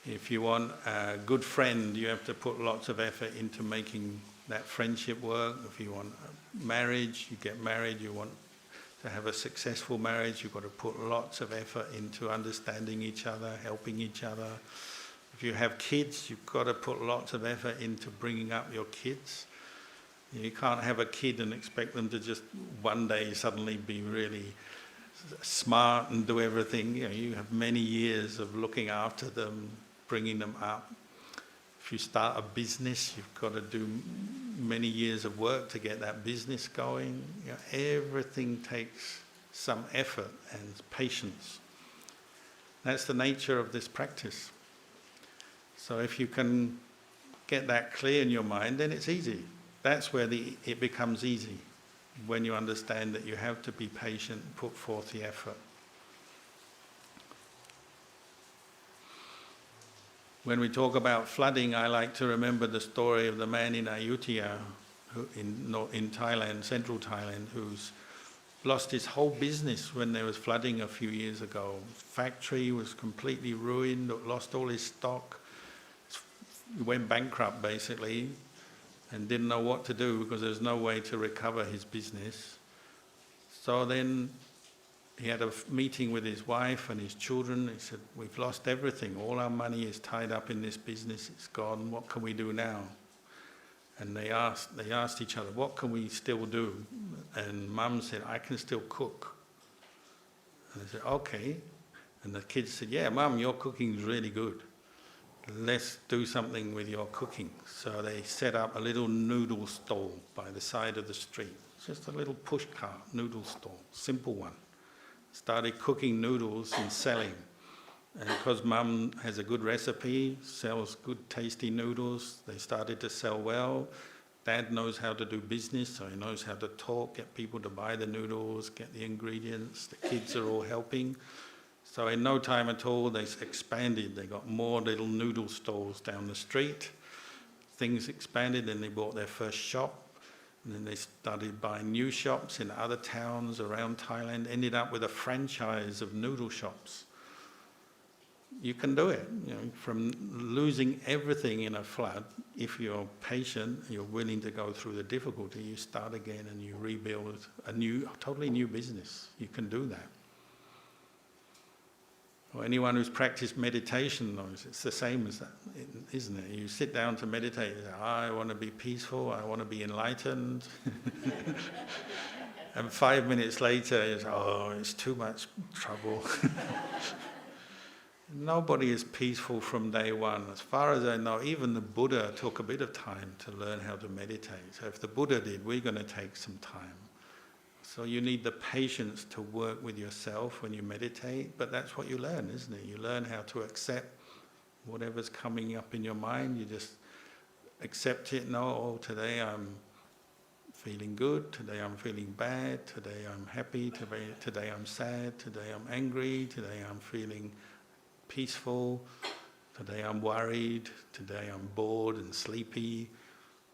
If you want a good friend, you have to put lots of effort into making that friendship work. If you want marriage, you get married. You want to have a successful marriage, you've got to put lots of effort into understanding each other, helping each other. If you have kids, you've got to put lots of effort into bringing up your kids. You can't have a kid and expect them to just one day suddenly be really smart and do everything. You have many years of looking after them, bringing them up. If you start a business, you've got to do many years of work to get that business going. Everything takes some effort and patience. That's the nature of this practice. So if you can get that clear in your mind, then it's easy. That's where it becomes easy, when you understand that you have to be patient, put forth the effort. When we talk about flooding, I like to remember the story of the man in Ayutthaya, in Thailand, central Thailand, who's lost his whole business when there was flooding a few years ago. His factory was completely ruined, lost all his stock. He went bankrupt basically and didn't know what to do because there's no way to recover his business. So then he had a meeting with his wife and his children. He said, we've lost everything. All our money is tied up in this business. It's gone. What can we do now? And they asked each other, what can we still do? And Mum said, I can still cook. And they said, okay. And the kids said, yeah, Mum, your cooking's really good. Let's do something with your cooking. So they set up a little noodle stall by the side of the street. Just a little push cart noodle stall, simple one. Started cooking noodles and selling. And because Mum has a good recipe, sells good tasty noodles, they started to sell well. Dad knows how to do business, so he knows how to talk, get people to buy the noodles, get the ingredients. The kids are all helping. So in no time at all, they expanded. They got more little noodle stalls down the street. Things expanded, and they bought their first shop. And then they started buying new shops in other towns around Thailand, ended up with a franchise of noodle shops. You can do it. From losing everything in a flood, if you're patient, you're willing to go through the difficulty, you start again and you rebuild a totally new business. You can do that. Or anyone who's practiced meditation knows it's the same as that, isn't it? You sit down to meditate, you say, I want to be peaceful, I want to be enlightened. And 5 minutes later, you say, oh, it's too much trouble. Nobody is peaceful from day one. As far as I know, even the Buddha took a bit of time to learn how to meditate. So if the Buddha did, we're going to take some time. So you need the patience to work with yourself when you meditate, but that's what you learn, isn't it? You learn how to accept whatever's coming up in your mind. You just accept it. No, oh, today I'm feeling good, today I'm feeling bad, today I'm happy, today I'm sad, today I'm angry, today I'm feeling peaceful, today I'm worried, today I'm bored and sleepy.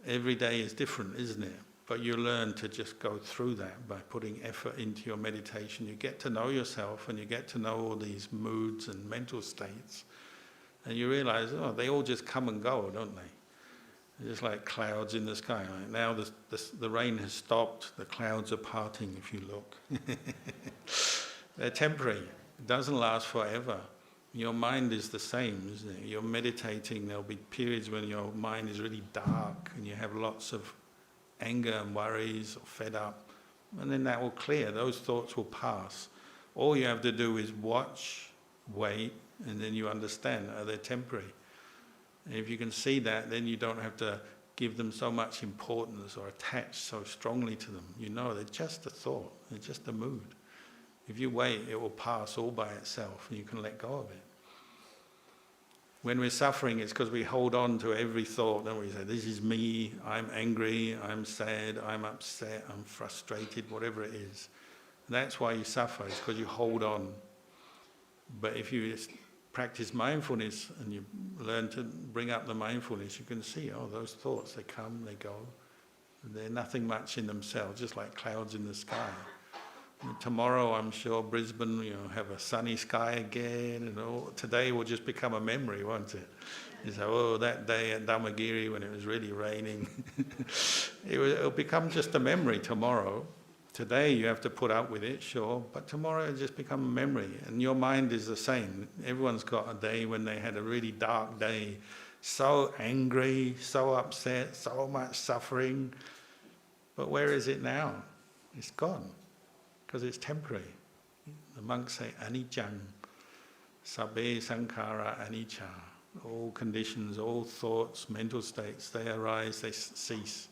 Every day is different, isn't it? But you learn to just go through that by putting effort into your meditation. You get to know yourself and you get to know all these moods and mental states. And you realize, oh, they all just come and go, don't they? They're just like clouds in the sky. Like now the rain has stopped, the clouds are parting if you look. They're temporary. It doesn't last forever. Your mind is the same, isn't it? You're meditating, there'll be periods when your mind is really dark and you have lots of anger and worries or fed up. And then that will clear, those thoughts will pass. All you have to do is watch, wait, and then you understand, they're temporary. And if you can see that, then you don't have to give them so much importance or attach so strongly to them. You know, they're just a thought, they're just a mood. If you wait, it will pass all by itself and you can let go of it. When we're suffering, it's because we hold on to every thought, and we say, this is me, I'm angry, I'm sad, I'm upset, I'm frustrated, whatever it is. And that's why you suffer, it's because you hold on. But if you practice mindfulness and you learn to bring up the mindfulness, you can see, oh, those thoughts, they come, they go. They're nothing much in themselves, just like clouds in the sky. And tomorrow, I'm sure Brisbane, have a sunny sky again, and today will just become a memory, won't it? You say, oh, that day at Dhammagiri when it was really raining. It'll become just a memory tomorrow. Today you have to put up with it, sure, but tomorrow it'll just become a memory. And your mind is the same. Everyone's got a day when they had a really dark day, so angry, so upset, so much suffering. But where is it now? It's gone, because it's temporary. The monks say, aniccaṃ, sabbe sankhara anicca. All conditions, all thoughts, mental states, they arise, they cease.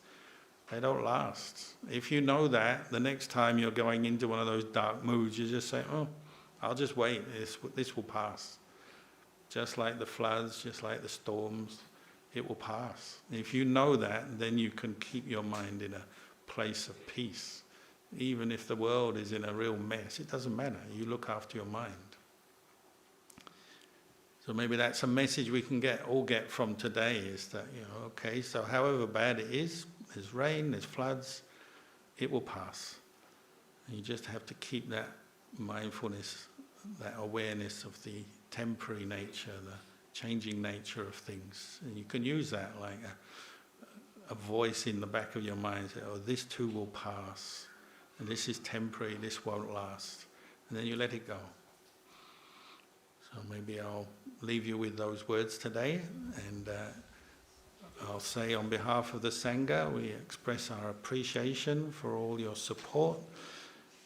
They don't last. If you know that, the next time you're going into one of those dark moods, you just say, oh, I'll just wait, this will pass. Just like the floods, just like the storms, it will pass. If you know that, then you can keep your mind in a place of peace. Even if the world is in a real mess, it doesn't matter. You look after your mind. So maybe that's a message we can all get from today, is that, okay, so however bad it is, there's rain, there's floods, it will pass. And you just have to keep that mindfulness, that awareness of the temporary nature, the changing nature of things. And you can use that like a voice in the back of your mind, say, oh, this too will pass, and this is temporary, this won't last. And then you let it go. So maybe I'll leave you with those words today, and I'll say on behalf of the Sangha, we express our appreciation for all your support,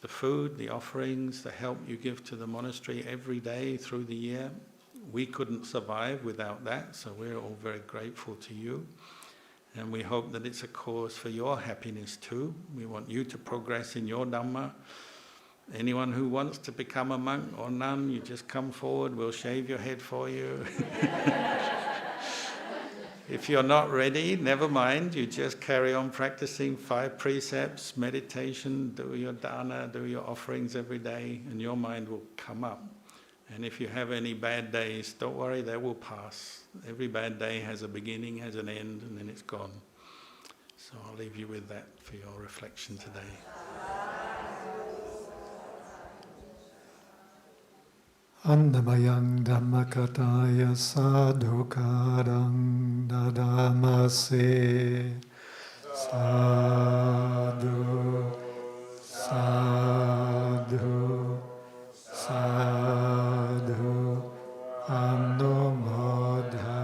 the food, the offerings, the help you give to the monastery every day through the year. We couldn't survive without that, so we're all very grateful to you. And we hope that it's a cause for your happiness too. We want you to progress in your Dhamma. Anyone who wants to become a monk or nun, you just come forward, we'll shave your head for you. If you're not ready, never mind, you just carry on practicing 5 precepts, meditation, do your dāna, do your offerings every day, and your mind will come up. And if you have any bad days, don't worry, they will pass. Every bad day has a beginning, has an end, and then it's gone. So I'll leave you with that for your reflection today. Annamayang Dhammakataya Sādhu-kāraṃ dadamasi. Sādhu, Sādhu, Sādhu, Anumodanā.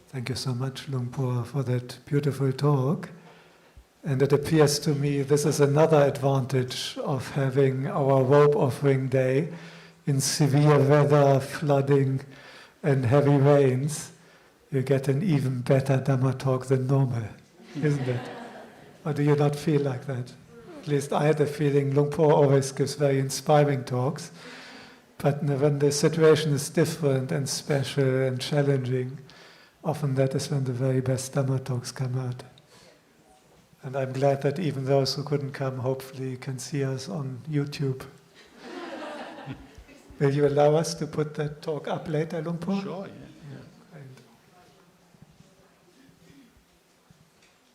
Thank you so much, Luang Por, for that beautiful talk. And it appears to me this is another advantage of having our robe offering day in severe weather, flooding and heavy rains. You get an even better Dhamma talk than normal, isn't it? Or do you not feel like that? At least I had the feeling Luang Por always gives very inspiring talks, but when the situation is different and special and challenging, often that is when the very best Dhamma talks come out. And I'm glad that even those who couldn't come hopefully can see us on YouTube. Will you allow us to put that talk up later, Luang Por? Sure, yeah.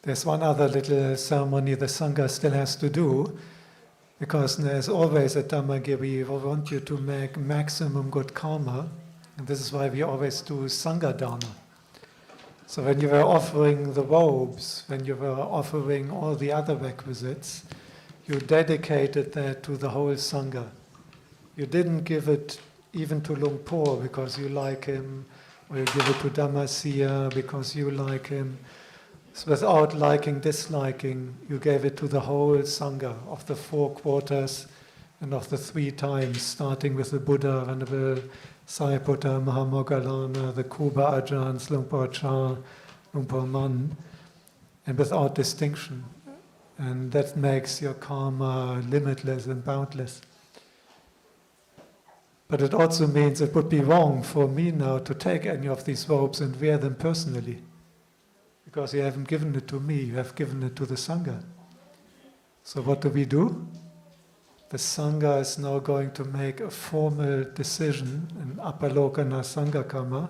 There's one other little ceremony the Sangha still has to do, because there's always a Dhammagiri. We want you to make maximum good karma, and this is why we always do Sangha-dāna. So when you were offering the robes, when you were offering all the other requisites, you dedicated that to the whole Sangha. You didn't give it even to Luang Por because you like him, or you give it to Dhammasiha because you like him. So without liking, disliking, you gave it to the whole Sangha of the 4 quarters and of the 3 times, starting with the Buddha, Venerable Sariputta, Mahamoggallana, the Kuba Ajahns, Luang Por Chah, Luang Por Man, and without distinction. And that makes your karma limitless and boundless. But it also means it would be wrong for me now to take any of these robes and wear them personally. Because you haven't given it to me, you have given it to the Sangha. So what do? The Sangha is now going to make a formal decision, an Apalokana Sangha Kamma,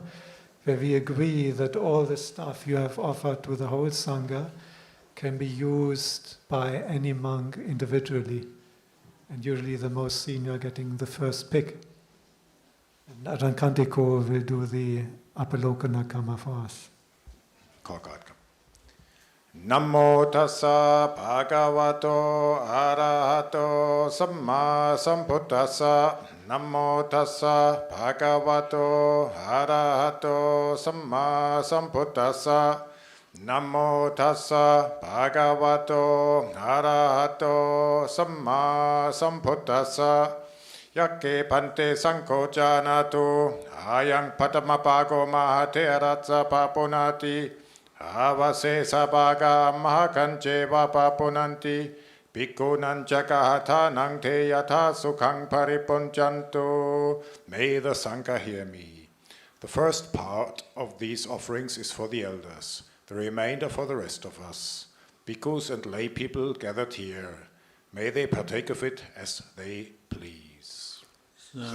where we agree that all the stuff you have offered to the whole Sangha can be used by any monk individually. And usually the most senior getting the first pick. And Ajahn Khantiko will do the Apalokana Kamma for us. ขอกอดครับนะโมตัสสะภะคะวะโตอะระหะโตสัมมาสัมพุทธัสสะนะโมตัสสะภะคะวะโตอะระหะโตสัมมาสัมพุทธัสสะนะโมตัสสะภะคะวะโตอะระหะโตสัมมาสัมพุทธัสสะยักเกพันเตสังโฆจานาตุอายังปัตมปาโกมหาเถรัสสะปะปุนาติ Avase sabaga mahakanche vapapunanti Bhikkhunan jagahathanang te yatha sukhang paripunchantu. May the Sangha hear me. The first part of these offerings is for the elders, the remainder for the rest of us. Bhikkhus and lay people gathered here, may they partake of it as they please. Sadhu.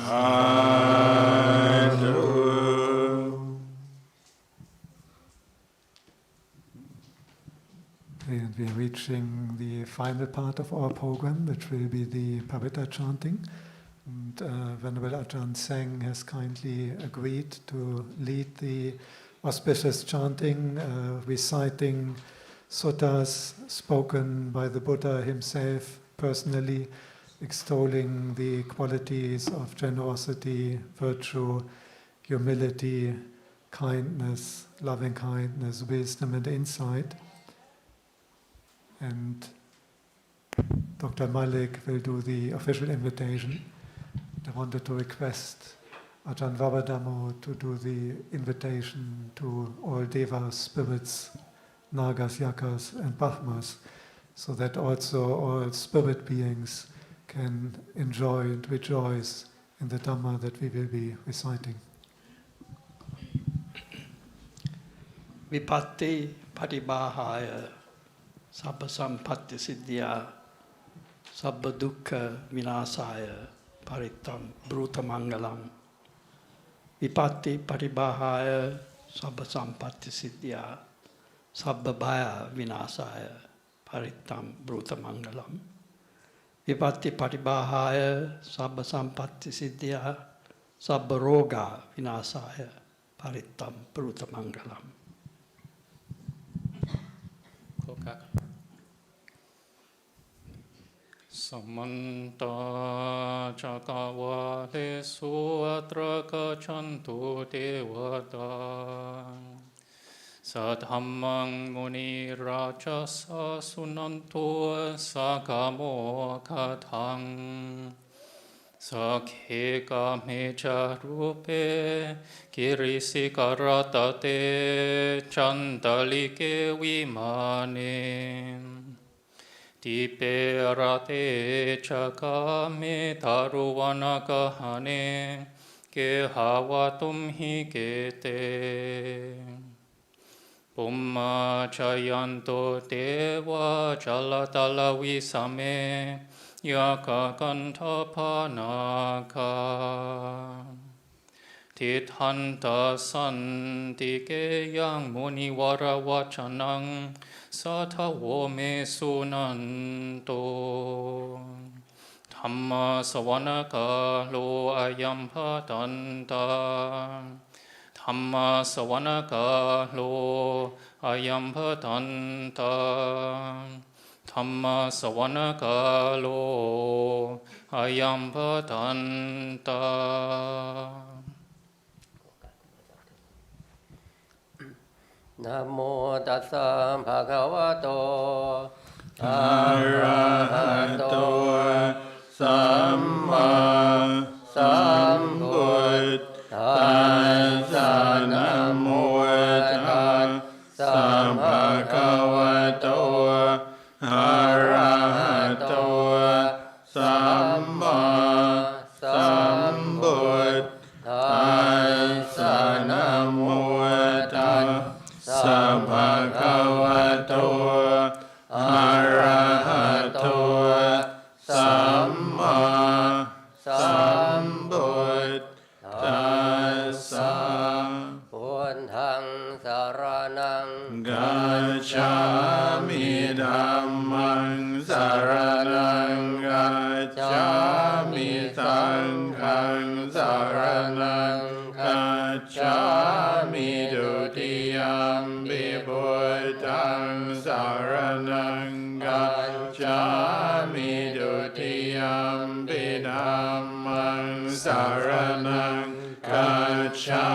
And we are reaching the final part of our program, which will be the Paritta Chanting. And Venerable Ajahn Seng has kindly agreed to lead the Auspicious Chanting, reciting suttas spoken by the Buddha himself personally, extolling the qualities of generosity, virtue, humility, kindness, loving kindness, wisdom and insight. And Dr. Mallik will do the official invitation. I wanted to request Ajahn Varadhammo to do the invitation to all Devas, spirits, Nagas, Yakas and Brahmas, so that also all spirit beings can enjoy and rejoice in the Dhamma that we will be reciting. Vipatti patibahaya sabba sampatti siddhya sabba dukkha vinasaya parittam brutamangalam. Vipatti patibahaya sabba sampatti siddhya sabba bhaya vinasaya parittam brutamangalam. Vipatti patibahaya sabba sampatti siddhya sabba roga vinasaya parittam brutamangalam. Samanta Chakavalesu atra gachantu Devatā Sadhammang muni rajasa sunantu sakamo kathang Sakhe kamecha rupe kirisi karatate chandalike vimane Dipe rate chakame taruvana kahane ke havatum hi kete ปุมมาชยันโตเตวะจัลตะลาวิสเมยากะกันทพานาคาทิทันตสันติเกยังมุนิวรวัชนังสัทธโวเมสุนันโตธัมมาสวรรคาโลอายัมภตันตาธัมมาสวรรคาโลอายัมภตันตาธัมมาสวรรคาโลอายัมภตันตานะโมตัสสะภะคะวะโตอะระหะโตสัมมาสัมพุทธัสสะนะโมตัสสะภะคะวะโตอะระหะโตสัมมาสัมพุทธัสสะนะโมตัสสะภะคะวะโตอะระหะโตสัมมาสัมพุทธัสสะพุทธังสรณังกัจฉามิธัมมังสรณังกัจฉามิสังฆังสรณังกัจฉามิดุติยัมปิพุทธังสรณังกัจฉามิดุติยัมปิธัมมังสรณังกัจฉา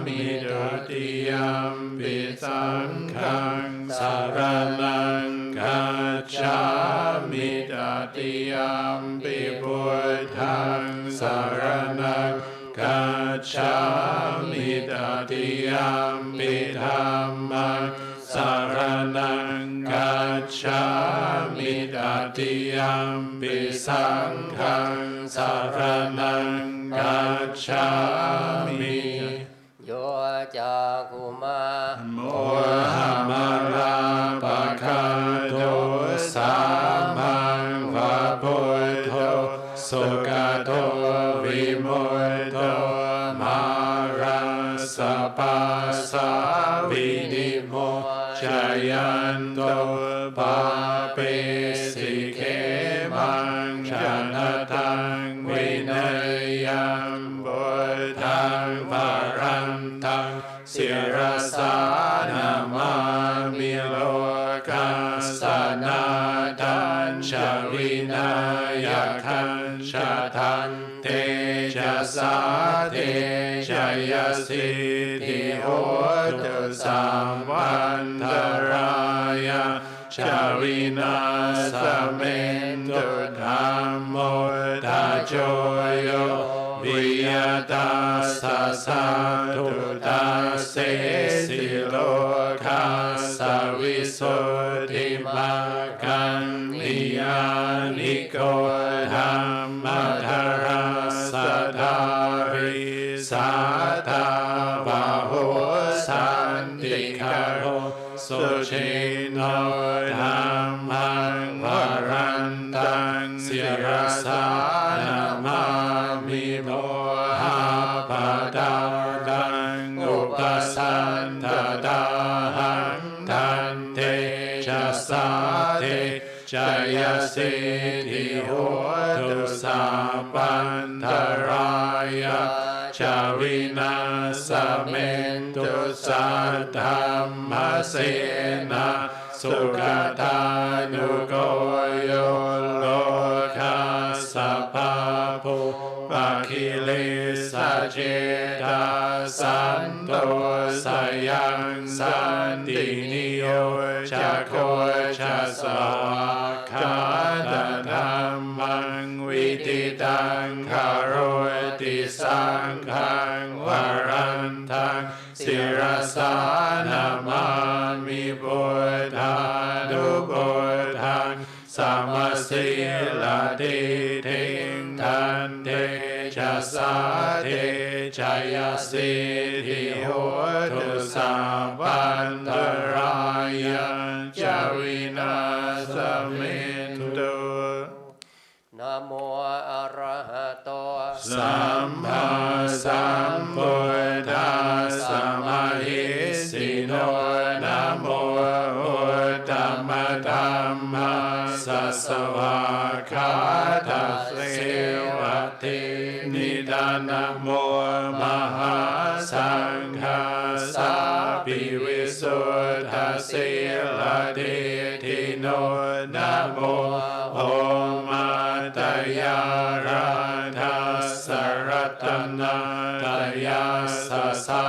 มิดุติยัมปิสังฆังสรณังกัจฉามิตติยัมปิพุทธังสรณังกัจฉามิตติยัมปิธัมมังสรณังกัจฉามิตติยัมปิสังฆังสรณังกัจฉามิโยจะกุมาโมหะมาราปะคาโตสามังวะพุทโธสุขโตวิมุตโตมาราสปัสสะวินิโมชยันโตปาเปสิเขมังชนะทังวินัยยัมบุทังวารันตังศิรสานามามิโลกัสสนาทันชวินายคันชทันเตชะสาเตชยสิทธิโหตุสัมวันทรายะชาวินาสเมนตุธัมโมทาโจโยวิยตาสัสสะทุตาเสสิโลกาสวิสุทธิมากังนิยานิโกธัมมทราสทาริสัทธาวะโหสันติคารโหสุชิโนธัมมังวรันตังศิรสานามามิโมหะปะตาตังอุปสันทตาหังทันเตชะสาเทชยสิทธิโหตุสัพพันธรายะชาวินาสเมนตุสัทธัมมเสนะสุขทานุโกโยโลกัสสะภะภูปะคิลิสเจตาสันโตสยังสันตินิโยจะโคจะสวากขาตธัมมังวิติตังคารติสังฆังวรันทังศิรสานามามิพุทธานุพุทธังสัมมสิลาติทิงทันเตชะสาเทช ยสิทธิโหตุสัพพันตรายะจาวินาสมินตุนะโมอะระหะโตสัมมาสัมพุทธัสสะมะหิสิโนนะโมพุทธัมมะธัมมัสสะสวากขาทัสเสวะเทนิดานะโมมหาสังฆัสสะภิวิสุทธัสสิลาเดทิโนนะโมโอมาตยาราทัสสะรัตนาตยาสะสา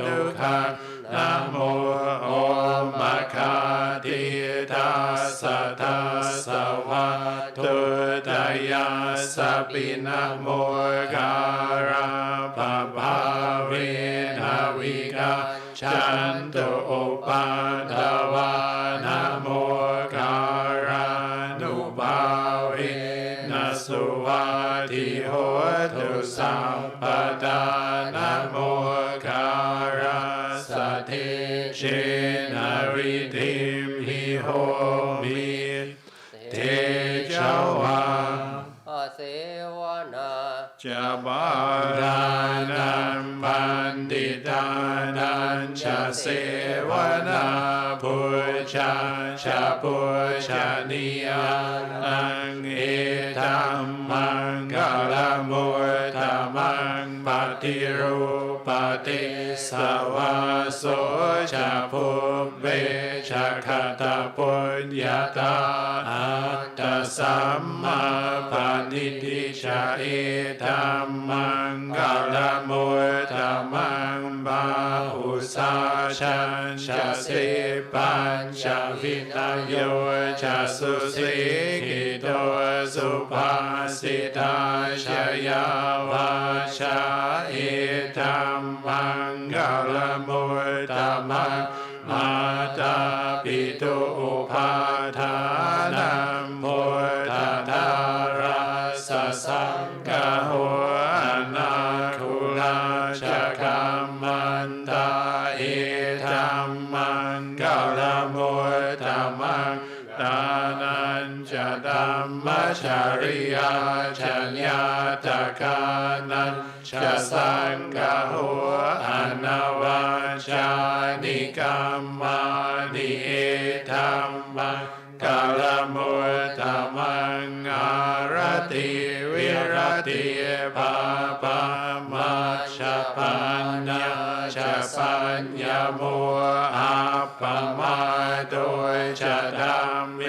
ธุขังนะโมโอมะคาทิทัสสะทัสสะวะตุตยาสะปินะโมการะภะภาเวนะวิกาชันตุอุปัฏฐวานะโมการะนุภาเวนะสุวัตถิโหตุสัพพทานะโมการะสัทธิเชนะริธิมหิโหมิเทจาวาอาเสวนาจะบาลานัมบันติตานันจะเสวนาพุชาชาพุชานิยานังเอตัมมังกาลมุตตมังปฏิรูปติสวาโสชาภุเบชาคตาปุญญาตาอัตตสัมมาปณิทิชาเอธัมมังกาลมุตตมังบาหุสาชัญชาสิปัญจวินโยชาสุสิกิโตสุภาสิตาชยาวาชาเอธัมมังกาลมุตตมังมาตาปิตุอุปาทานัมพุทธทาราสสังฆโหอนาคุลาชะคัมมันตาเอธัมมังกาลมุตตมังตานันจะธัมมชาริยาชัญญาตกานันจะสังฆโหอนาวาชานิกัมมานิเอธัมมังกาลมุตตมังอารติวิรติภาปามาชปัญญาชปัญญโมอัปปมาโดยจะธรรมเม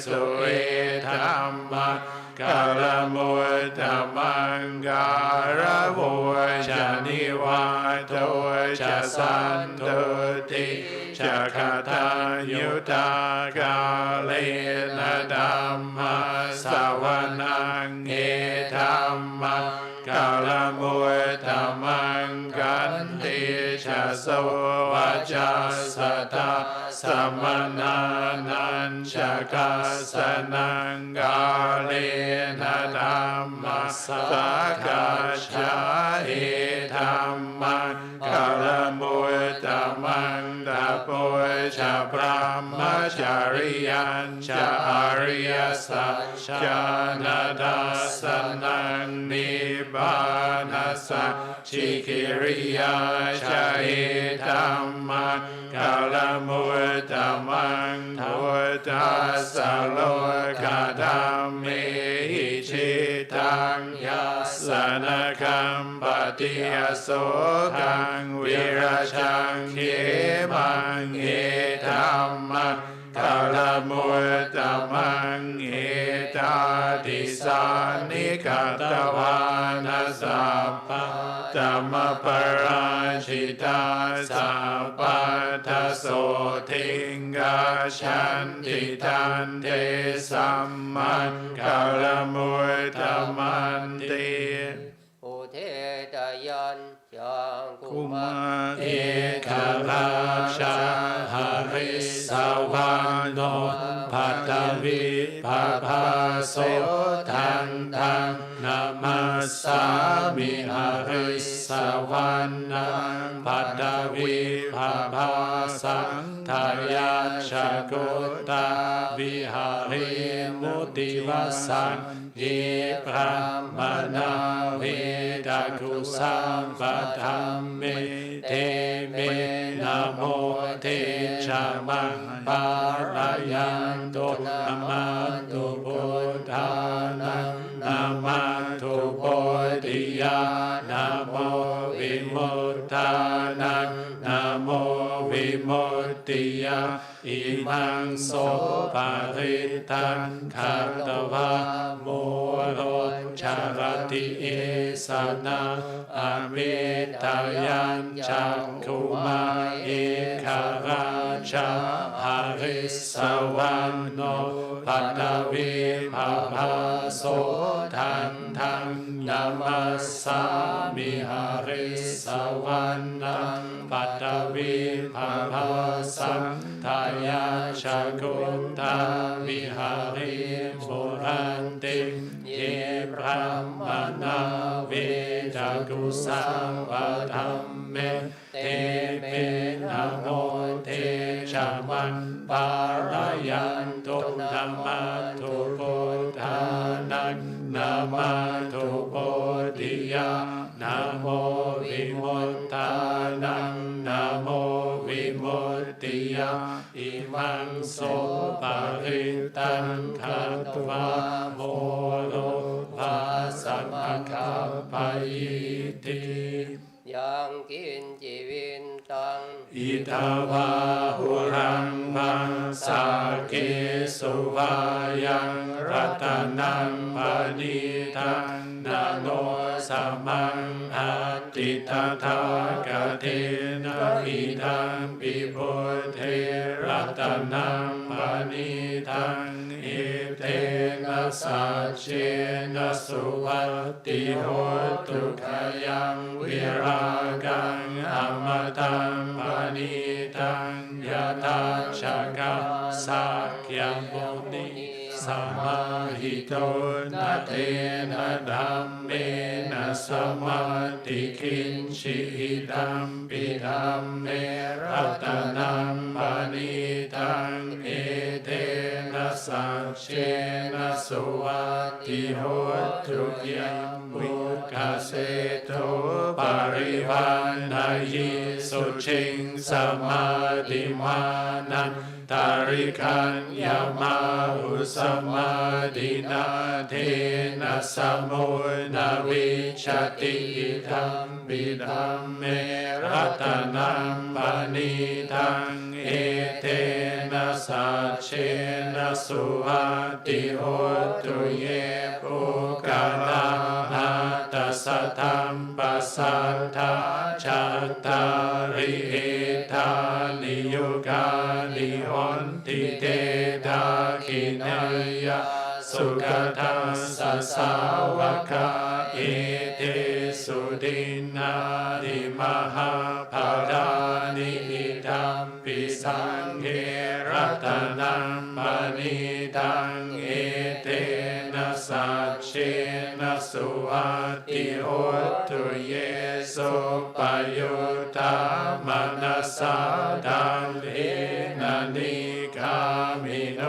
สุเอธัมมังกาลมุตตมังการะโวจะนิวาโตจะสันตุติจะคาทายุตากาเลนะธัมมาสวนังเอธัมมังกาลมุตตมังกันติจะโสวาจาสตาสัมมนานัญชะกัสสนังกาเลนะธัมมัสสะกัจฉาเอธัมมังกาลมุตตมังตะโพชะพรหมจาริยัญชะอริยสัจจานาทัสสนังนิบานัสสะชิกิริยาชะเอธัมมังกาลมุตตมังพุทธัสสะโลกธัมเมหิชิตังยัสสนะคัมปติยโสกังวิราชังเขมังเอธัมมังกาลมุตตมังเอตาติสานิกตวานัสสะปะธัมมปราชิตาสัพพัทธโสทิงกาชันติทันเทสัมมันกาลมุตตมันติอุเทตยัญยังกุมะเอกลาชาหาริสาวานโนภัตวิภาภาโสทังทังนามัสสามิหาริส สวรรณังปัตตวิภาภาสังทายาชกุตาวิหาริมุติวัสสังเยพระมนาเวดากุสัมปะธัมเมเทเมนะโมเทชะมังปารายันตุนะมาตุพุทธานังนะมาตุโพธิยานะโมวิมุตตานังนะโมวิมุตติยาอิมังโสปะริตังขัตตวะโมโรชารติเอสนะอเมตยัญจักขุมาเอคาราชาหาริสวรรโนปัตตวิภาภาโสทันทังนามัสสามิหาริสวรรนังปัตตวิภาภาสังทายาชกุตาวิหาริมุรันติเยพระมนาเวดากุสัมปะธัมเมเทเมนะโมเทชะมังปารายันตุนะมาตุพุทธานังนะมาตุโพธิยานะโมวิมุตตานังนะโมวิมุตติยาอิมังโสปะริตังขัตตวะโมโลภาสัมคัปปะยิติยังกินจิวินตังอิทาวาหุรังพังสาเกสุวายังรัตนังปณิทังนาโนสมังอาติตถากเทนะอิดังปิพุทเทรัตนังปณิทังเอเตนะสัจเจนะสุวัตติโหตุขยังวิรากังอมตังปณิตังยะตาชะกะสักยมุนิสมาหิโตนะเทนะธัมเมนะสมาติคินชิดัมปิธัมเมรัตนังปณิตังเอเทนะสัจเจนะสุวัตติโหตุยัมมุกะเสโตปริวันนายิสุชิงสมาธิมานังตาริคัญญามาหุสมาธินาเทนะสมุนาวิชติธัมปิธัมเมรัตนังปณิทังเอเทนะสัจเจนะสุวัตติโหตุเยปุกาลานาตัสสะธัมปัสสัทธาชัตตาริเอธานิยุกานิอันติเตทาคินัยยะสุขทัสสะสาวกาเอเตสุดินาริมหาภารานิธัมปิสังเฆรัตนังปณิตังเอเตนะสัจเจนะสุวัตติโหตุเยสุปยุตตามนัสสะดังเลนะนิกามิโน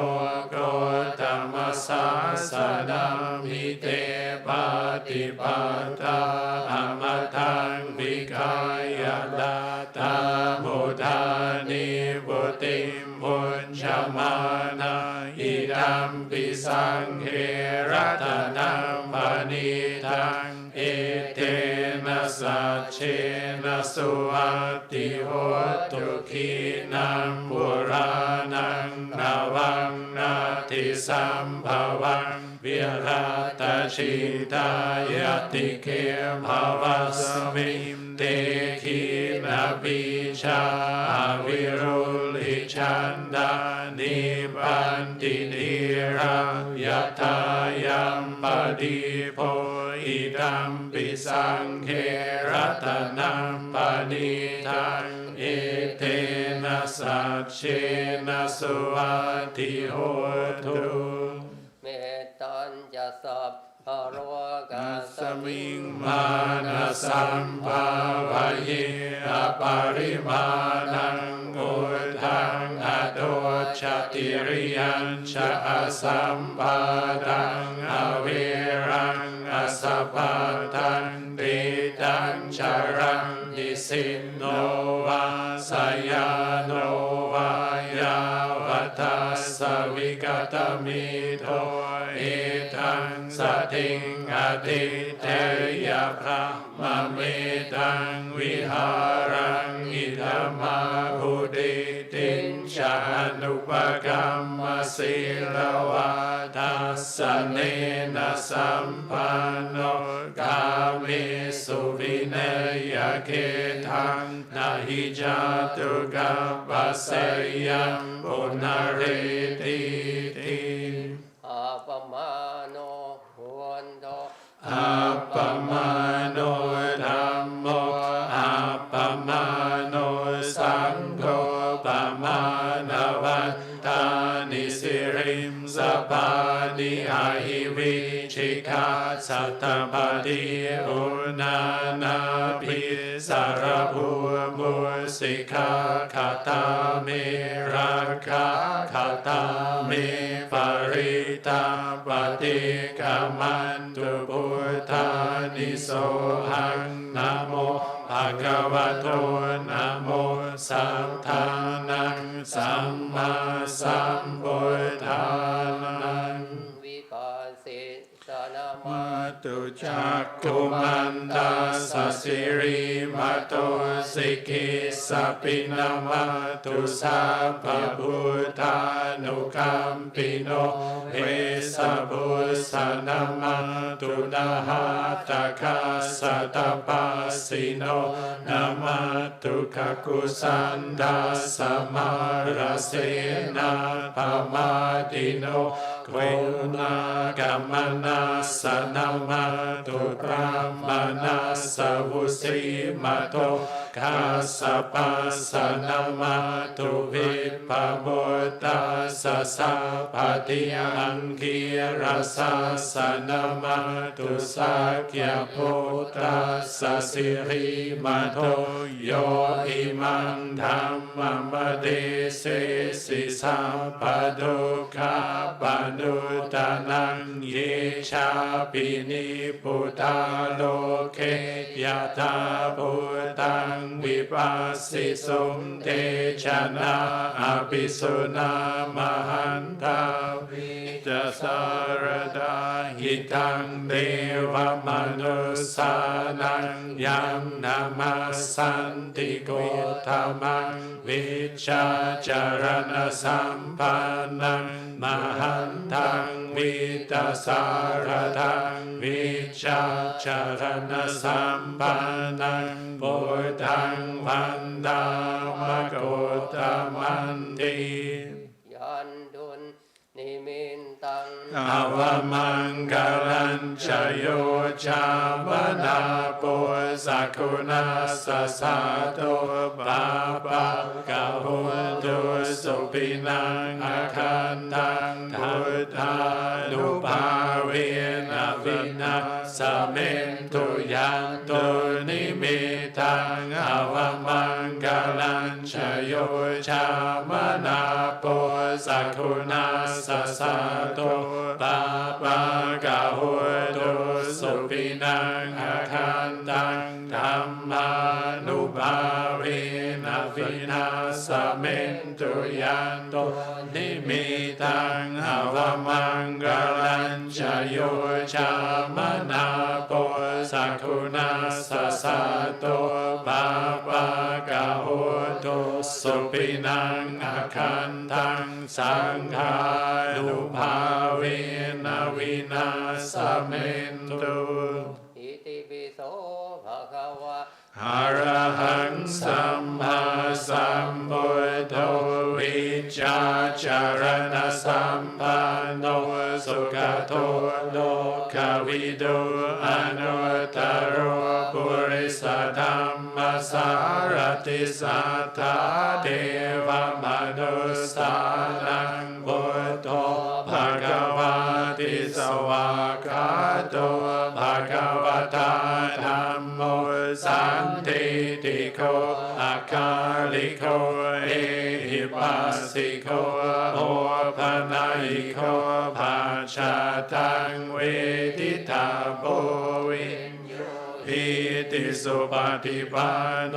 โกตัมมัสสะสะนามิเตปฏิปัตตาอมตังวิกายลาตามุทานิบุติมุญชมานาอิดัมปิสังเฆรัตนังปณิทังเอเตนะสัจเจนะสุวัตติโหตุขีนังปุรานังนาวังนาทิสัมภวังวิราตชิตายติเกภวัสมิมเตขีนาปิชาวิรุลิชันดานิปันตินิรายัตายัมปฏิโพอิดัมปิสังเฆรัตนังปณิทังเอเทนะสัจเจนะสุวัตติโหตุเมตตัญจะสัพพ โรกัส สมิงมานะสัมภาวะเยอปาริมาณังอุทังอโดชติริยัญชะอสัมปาดังอเวรังอสัพพัตังเดตังชารังดิสินโนวาสยาโนวายาวทัสสวิกตมิโทเอตังสติงอติเตยะพระมะเมตังวิหารังอิธรรมาหุติตินชานุปกัมมศิลวะทัสสะเนนะสัมปันโนกาเมสุวินัยเกทังนาหิจาตุกัปปัสสยัมปุณเรติติอาปมาโนโหนโตอัปปมาโนธัมโมอัปปมาโนสังโฆปมาณวันตานิสิริมสปานิอาหิวิชิกาสัตตปฏิอุนานาภิสารภูมุสิกาคาตาเมราคาคาตาเมปริตาปฏิกามันตุพุทธานิโสหังนะโมภะคะวะโตนะโมสัทธานังสัมมาสัมพุทธานังวิปัสสิสนามา มาตุจักขุมันตาสสิริมาโตสิกิสปินามาตุสัพพพุทธานุกัมปิโนเวสะบุสะนามาตุนาหะตะคัสสะตะปัสสิโนนามาตุขกุสันดาสมาราเสนาภมาติโนเวนากัมมนาสนามาตุพระมนาสวุสีมาโตคัสสะปัสสะนามาตุวิปโมตัสสะสัพพติอังคีรัสสะสะนามาตุสักยพุทธัสสะสิริมาโตโยอิมังธัมมัมเดเสสิสัพพทุกขาปนุตานังเยชาปินิพุทธาโลเกยะถาพุทธังวิปัสสิสุมเตชะนาอภิสุนามหันตาวิจัสสารดาหิตังเดวมนุสสานังยังนามาสันติโกธรรมังวิชาจารณสัมปันนังมหันตังวิตัสสารทังวิชาจารณสัมปันนังพุทธังวันดามโกตมันติยันตุนนิมินตังอวมังคลัญชโยชามนาปุสักขุนาสสะโตปาปะกะโหตุสุปินังอาคันตังพุทธานุภาเวนะวินาสเมนตุยันตุนิมิตังอวมังคลัญชโยชามนาปุสักขุนาสสะโตปาปะกะโหตุสุปินังอาคันตังธัมมานุภาเวนะวินาสเมนตุยันตุนิมิตังอวมังคลัญชโยชามนาปุสักขุนาสสะโตปาปะกะโหตุสุปินังอาคันตังสังฆานุภาเวนะวินาสเมนตุอิติปิโสภะคะวะ อะระหังสัมมาสัมพุทโธวิชชาจารณสัมปันโนสุขโตโลกวิดูอนุตตรปุริสธัมมัสสารติสัทธาเทวมนุสสานังพุทโธภะคะวะติสวากขาโต โคอาคาลิโคเอหิปัสสิโคโอปนัยโคภาชาตังเวทิตาโพวิญโยอิติสุปฏิปันโน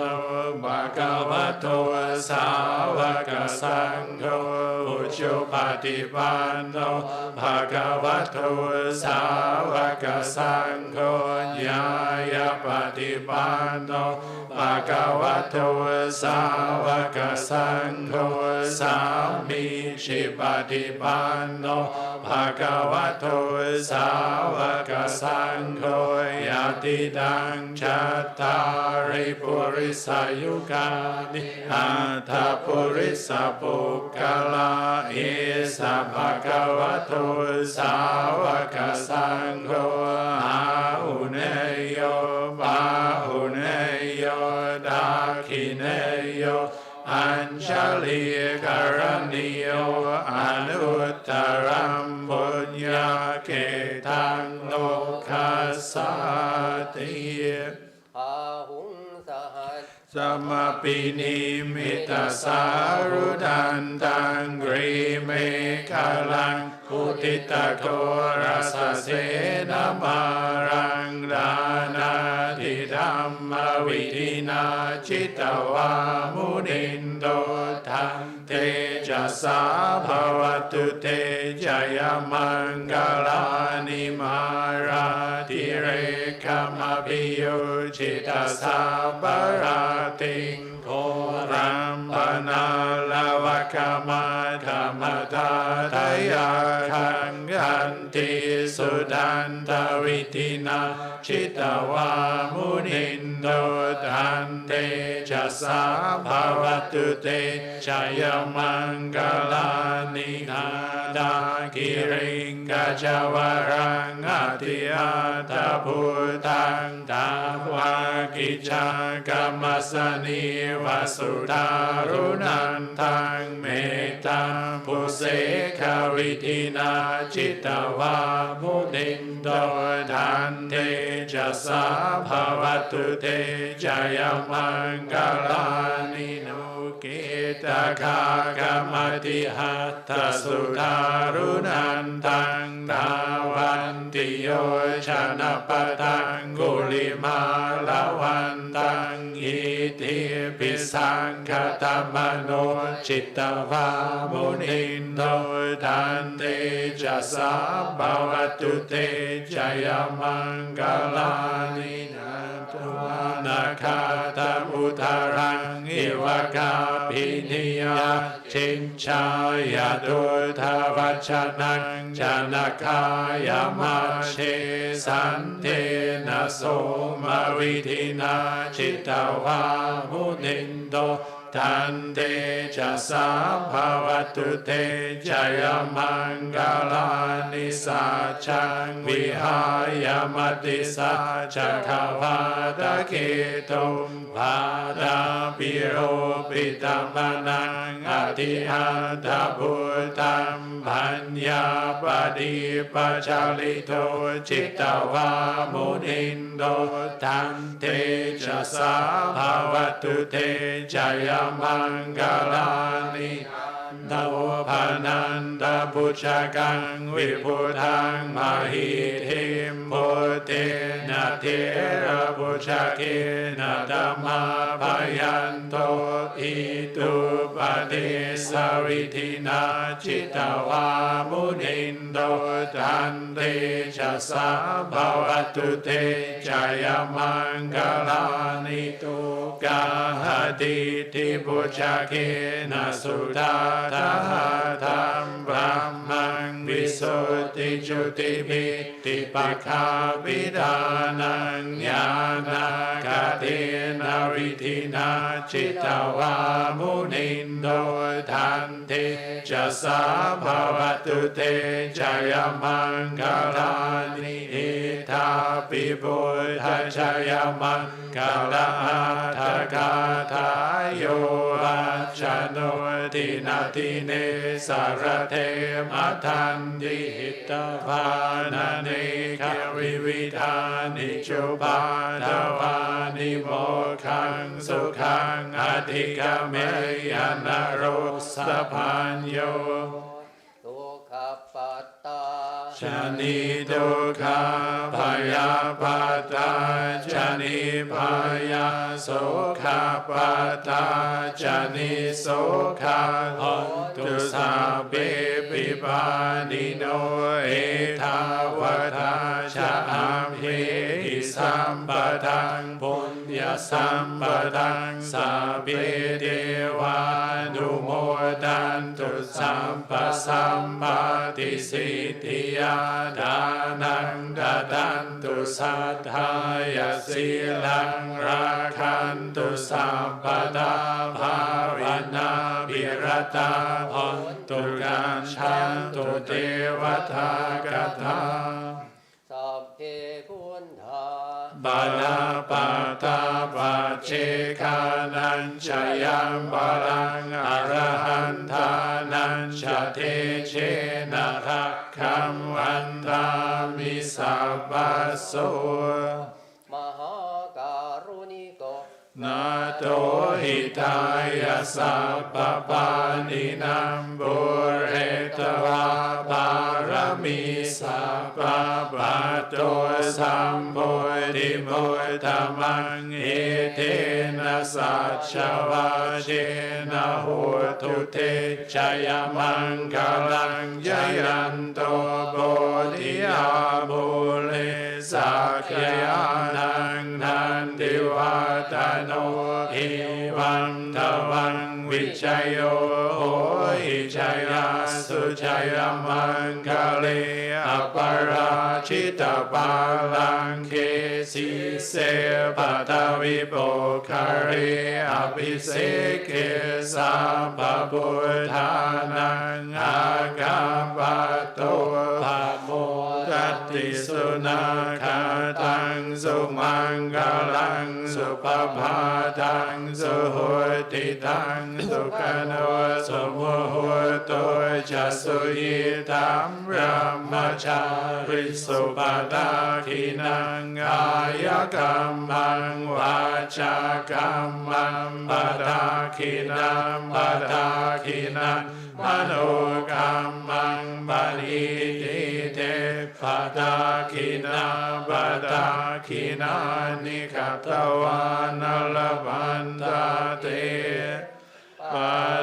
ภะคะวะโตสาวกสังโฆอุชุปฏิปันโนภะคะวะโตสาวกสังโฆญาญาปฏิปันโนภะคะวะโตสาวกสังโฆสัมมิชิปฏิปันโนภะคะวะโตสาวกสังโฆญาติดังชัตตาริปุริสายุกานิอัตถปุริสปุคคลาเอสะภะคะวะโตสาวกสังโฆอาหุเนยโยปาหุเนยโยดาคิเนยโยอัญชลีกรณิโยอนุตตรัมปุญญาเกตังโลกัสสติอาหุงสหัสสัมมาปินิมิตาสารุดันตังกรีเมฆาลังอุทิตโกรัสเสนามารังดานาทิธัมมวิธินาจิตวามุนินโตทันเตจัสสาภวตุเตจยมังกลานิมาราธิเรขมภิโยจิตาสาปราติงโครัมปนาลาวะกามะธรรมตาทายาคังกันติสุดันตวิธินาจิตวามุนินโตทันเตจัสสาภวตุเตชยมังกลานินาดากิริงกัจวรังอติอาตพุทังตาวากิจกัมมัสนิวสุทารุนันทังเมตตาปุเสขวิธินาจิตวามุนินโตทันเตจัสสาภวตุเตจยมังกลานิโนกิตาคากรรมติหัตถสุทารุนันทังนาวันติโยชนะปะทังกุลิมาลาวันตังอิทิปิสังคตมโนจิตตวามุนินโตทันเตจัสสาภวตุเตจยมังกลานินาตวานาคาตมุทารังอิวกาภินิยาชิงชายาตุทวัชนังจนะคายามาเชสันเทนะโสมวิธินาจิตตวามุนินโตทันเตจัสสาภวตุเตจยมังกลานิสัจจังวิหายมติสัจจควาตะเกตุมภาดาปิโรปิตมนังอธิหัตถพุทธัมปัญญาปฏิปัจจาลิโตจิตตวามุนินโตทันเตจัสสาภวตุเตจยมังกลานิตโวภานันตปุจจกังวิพุทังมหิทิมโพเตนะเทระปุจจเกนะธัมมาภยันโตอิตุปเทสวิธินาจิตตวามุนินโตทันเตจัสสาภวตุเตจยมังกลานิตุกาหติทิปุจจเกนะสุทาธาธัมบรมมังวิสุทธิจุติภิติปัคคาวิดานังญาณกเทนะวิธินาจิตตวามุนินโตทันเตจัสสาภวตุเตจยมังกลานิอิทาปิพุทธจยมังกลาทกาทายโยอาจโน ตินาติเนสารเทมัทันติหิตภานานิขวิวิธานิจุปาทวานิโมขังสุขังอธิกเมยนโรสพัญโยทุกขปัตตาชานิทุกขาพยาปัตตาชานิพยาโสขาปัตตาชานิโสขาหุตุสัพเพปิปานิโนเอทาวทาชะอัมเหหิสัมปทังปุญญสัมปทังสัพเพเทวานุโมทันตุสัมปสัมปติสิทธิยาดานังดาดันตุสัทธายาสีลังราคันตุสัพพทาภาวินาภิรตาหนตุกัญชันตุเทวทากถาสัพเพพุทธาบาลาปาตาปัจเจกานัญชยัมบาลังอรหันทานัญชเทเชนะรักขัมวันตามิสัพพโสมหาการุณิโกนาโตหิตายาสัพพปานินัมบุเรตวาบารมีสัพพปัตโตสัมโพธิมุตตมังเอเทนะสัจจวาเชนะโหตุเตชยมังคลังยยันโตโพธิอาภูเลสักยานังนันติวาตาโนอิวังทวังวิชัยโยโหอิชัยยาสุชัยมังคเลอปราชิตาปาลังเคสิเสปัตวิโปคาเรอภิเสกเกสัพพพุทธานังอากาปโตภะโมกัตติสุนาคาตังสุมังคลังสุภภาตังสุโหติตังสุขโนสุโมโหโตจะสุยิตัมรัมมจาริสุปตาคินังกายกัมมังวาจากัมมังปตาคินังปตาคินังมโนกัมมังปณิทิเตปตาคินาปตาคินานิคัตวานลพันตาเตป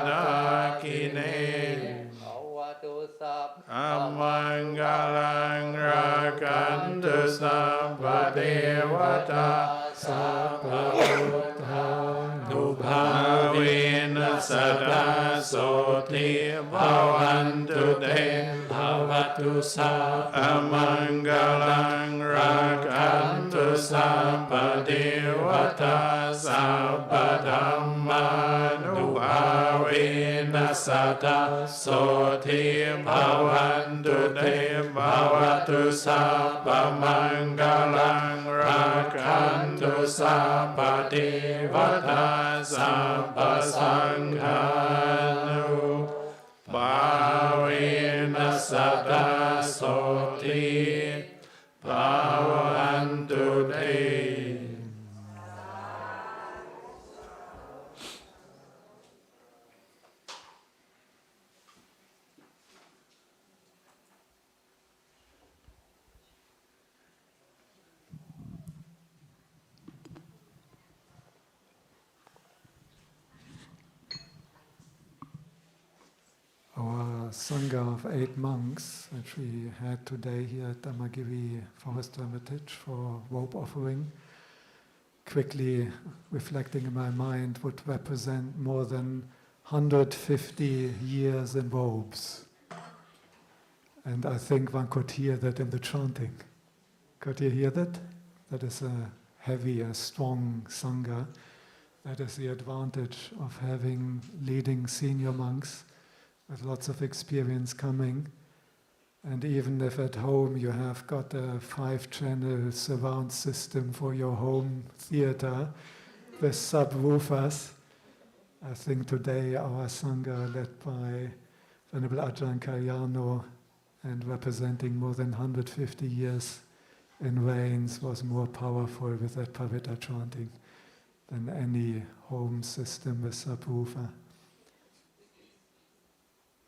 ตาคิเนภวตุสัพอมังกลังรากันตุสัพพเทวตาสัพพพุทธานุภาเวนัสสตาโสติภวันตุเตภวตุสัพพมังกลังรากันตุสัพพเทวตาสัพพธัมมานุภาเวนัสสตาโสติภวันตุเตภวตุสัพพมังกลังรากันตุสัพพเทวตาสัพพสังฆานุภาเวนัสสตาโสติภวันตุเตOur Sangha of 8 monks, which we had today here at Dhammagiri Forest Hermitage for robe offering, quickly reflecting in my mind, would represent more than 150 years in robes. And I think one could hear that in the chanting. Could you hear that? That is a heavy, a strong Sangha. That is the advantage of having leading senior monks with lots of experience coming. And even if at home you have got a 5-channel surround system for your home theater with subwoofers, I think today our Sangha, led by Venerable Ajahn Kalyano and representing more than 150 years in rains, was more powerful with that Paritta Chanting than any home system with subwoofer.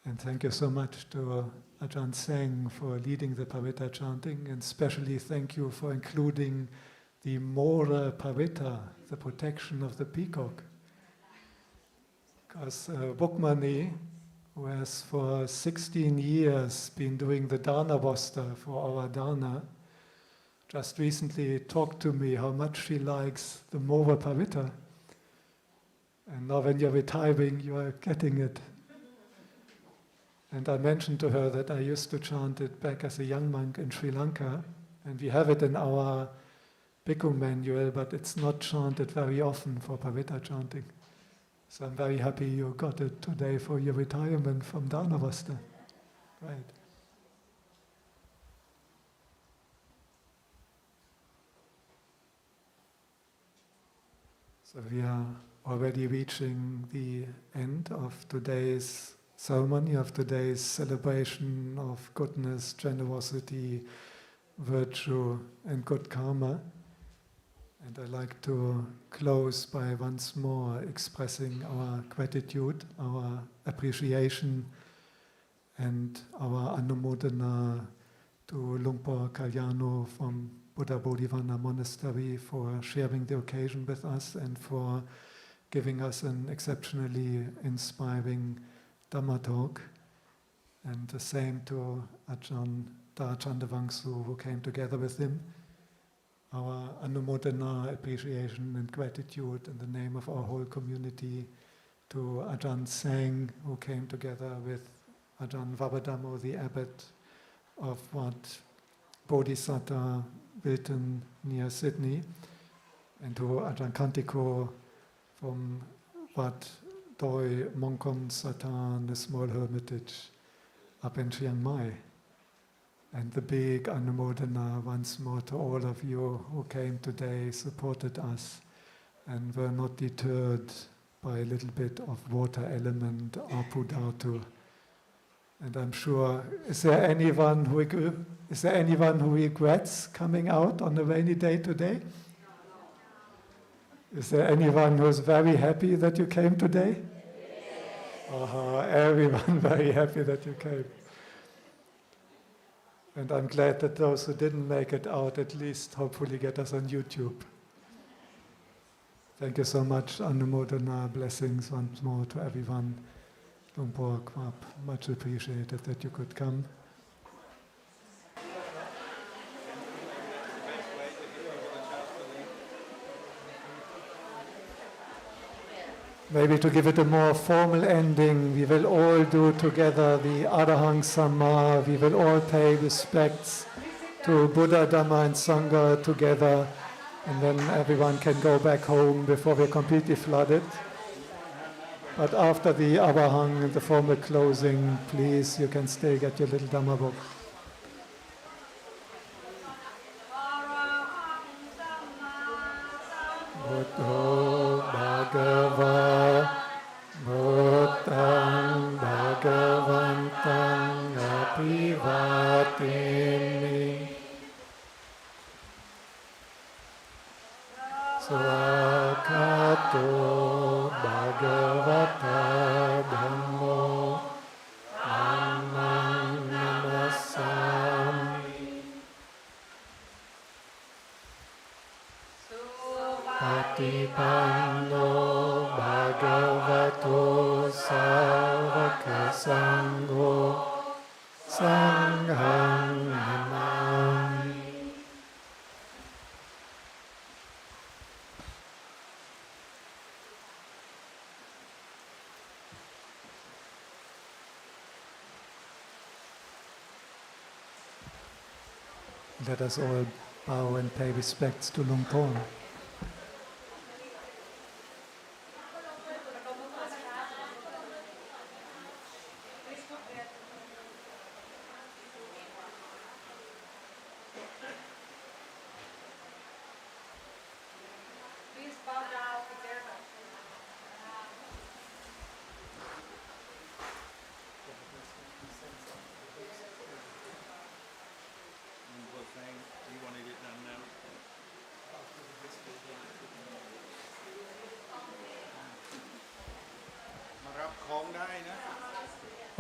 And thank you so much to Ajahn Seng for leading the Paritta Chanting, and especially thank you for including the Mora Paritta, the protection of the peacock. Because Bukmani, who has for 16 years been doing the Dana Vasta for our Dana, just recently talked to me how much she likes the Mora Paritta. And now when you're retiring, you are getting it. And I mentioned to her that I used to chant it back as a young monk in Sri Lanka, and we have it in our Bhikkhu manual, but it's not chanted very often for Paritta chanting. So I'm very happy you got it today for your retirement from Dhanavasta. Right. So we are already reaching the end of today's ceremony, of today's celebration of goodness, generosity, virtue, and good karma. And I'd like to close by once more expressing our gratitude, our appreciation, and our Anumodanā to Luang Kalyano from Buddha Bodhivana Monastery for sharing the occasion with us and for giving us an exceptionally inspiring Dhamma talk. And the same to Ajahn Candavaṃso, who came together with him. Our Anumodanā appreciation and gratitude in the name of our whole community to Ajahn Seng, who came together with Ajahn Varadhammo, the abbot of Wat Bodhisattva, Wilton near Sydney, and to Ajahn Khantiko from Wat Doi Mongkon Satan, a small hermitage up in Chiang Mai. And the big Anumodanā once more to all of you who came today, supported us, and were not deterred by a little bit of water element, Apu Dhatu. And I'm sure, is there anyone who regrets coming out on a rainy day today? Is there anyone who's very happy that you came today? Everyone very happy that you came. And I'm glad that those who didn't make it out at least hopefully get us on YouTube. Thank you so much, Anumodanā, blessings once more to everyone. Lumpur Kwap, much appreciated that you could come. Maybe to give it a more formal ending, we will all do together the Arahang Samma. We will all pay respects to Buddha, Dhamma and Sangha together, and then everyone can go back home before we're completely flooded. But after the Arahang and the formal closing, please, you can still get your little Dhamma book. Buddho Bhagava Bhutang Bhagavantang Apivatimi Swakato Bhagavata Dhammo Dhammang Namasami Patipanno Bhagavato Sāvaka Sangho Sanghang Namami. Let us all bow and pay respects to Luang Por.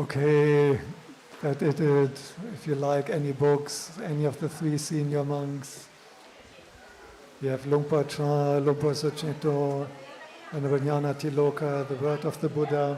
Okay, that did it. If you like any books, any of the 3 senior monks, we have Lungpa Cha, Lungpa Suchinto, and Vijnana Tiloka, The Word of the Buddha.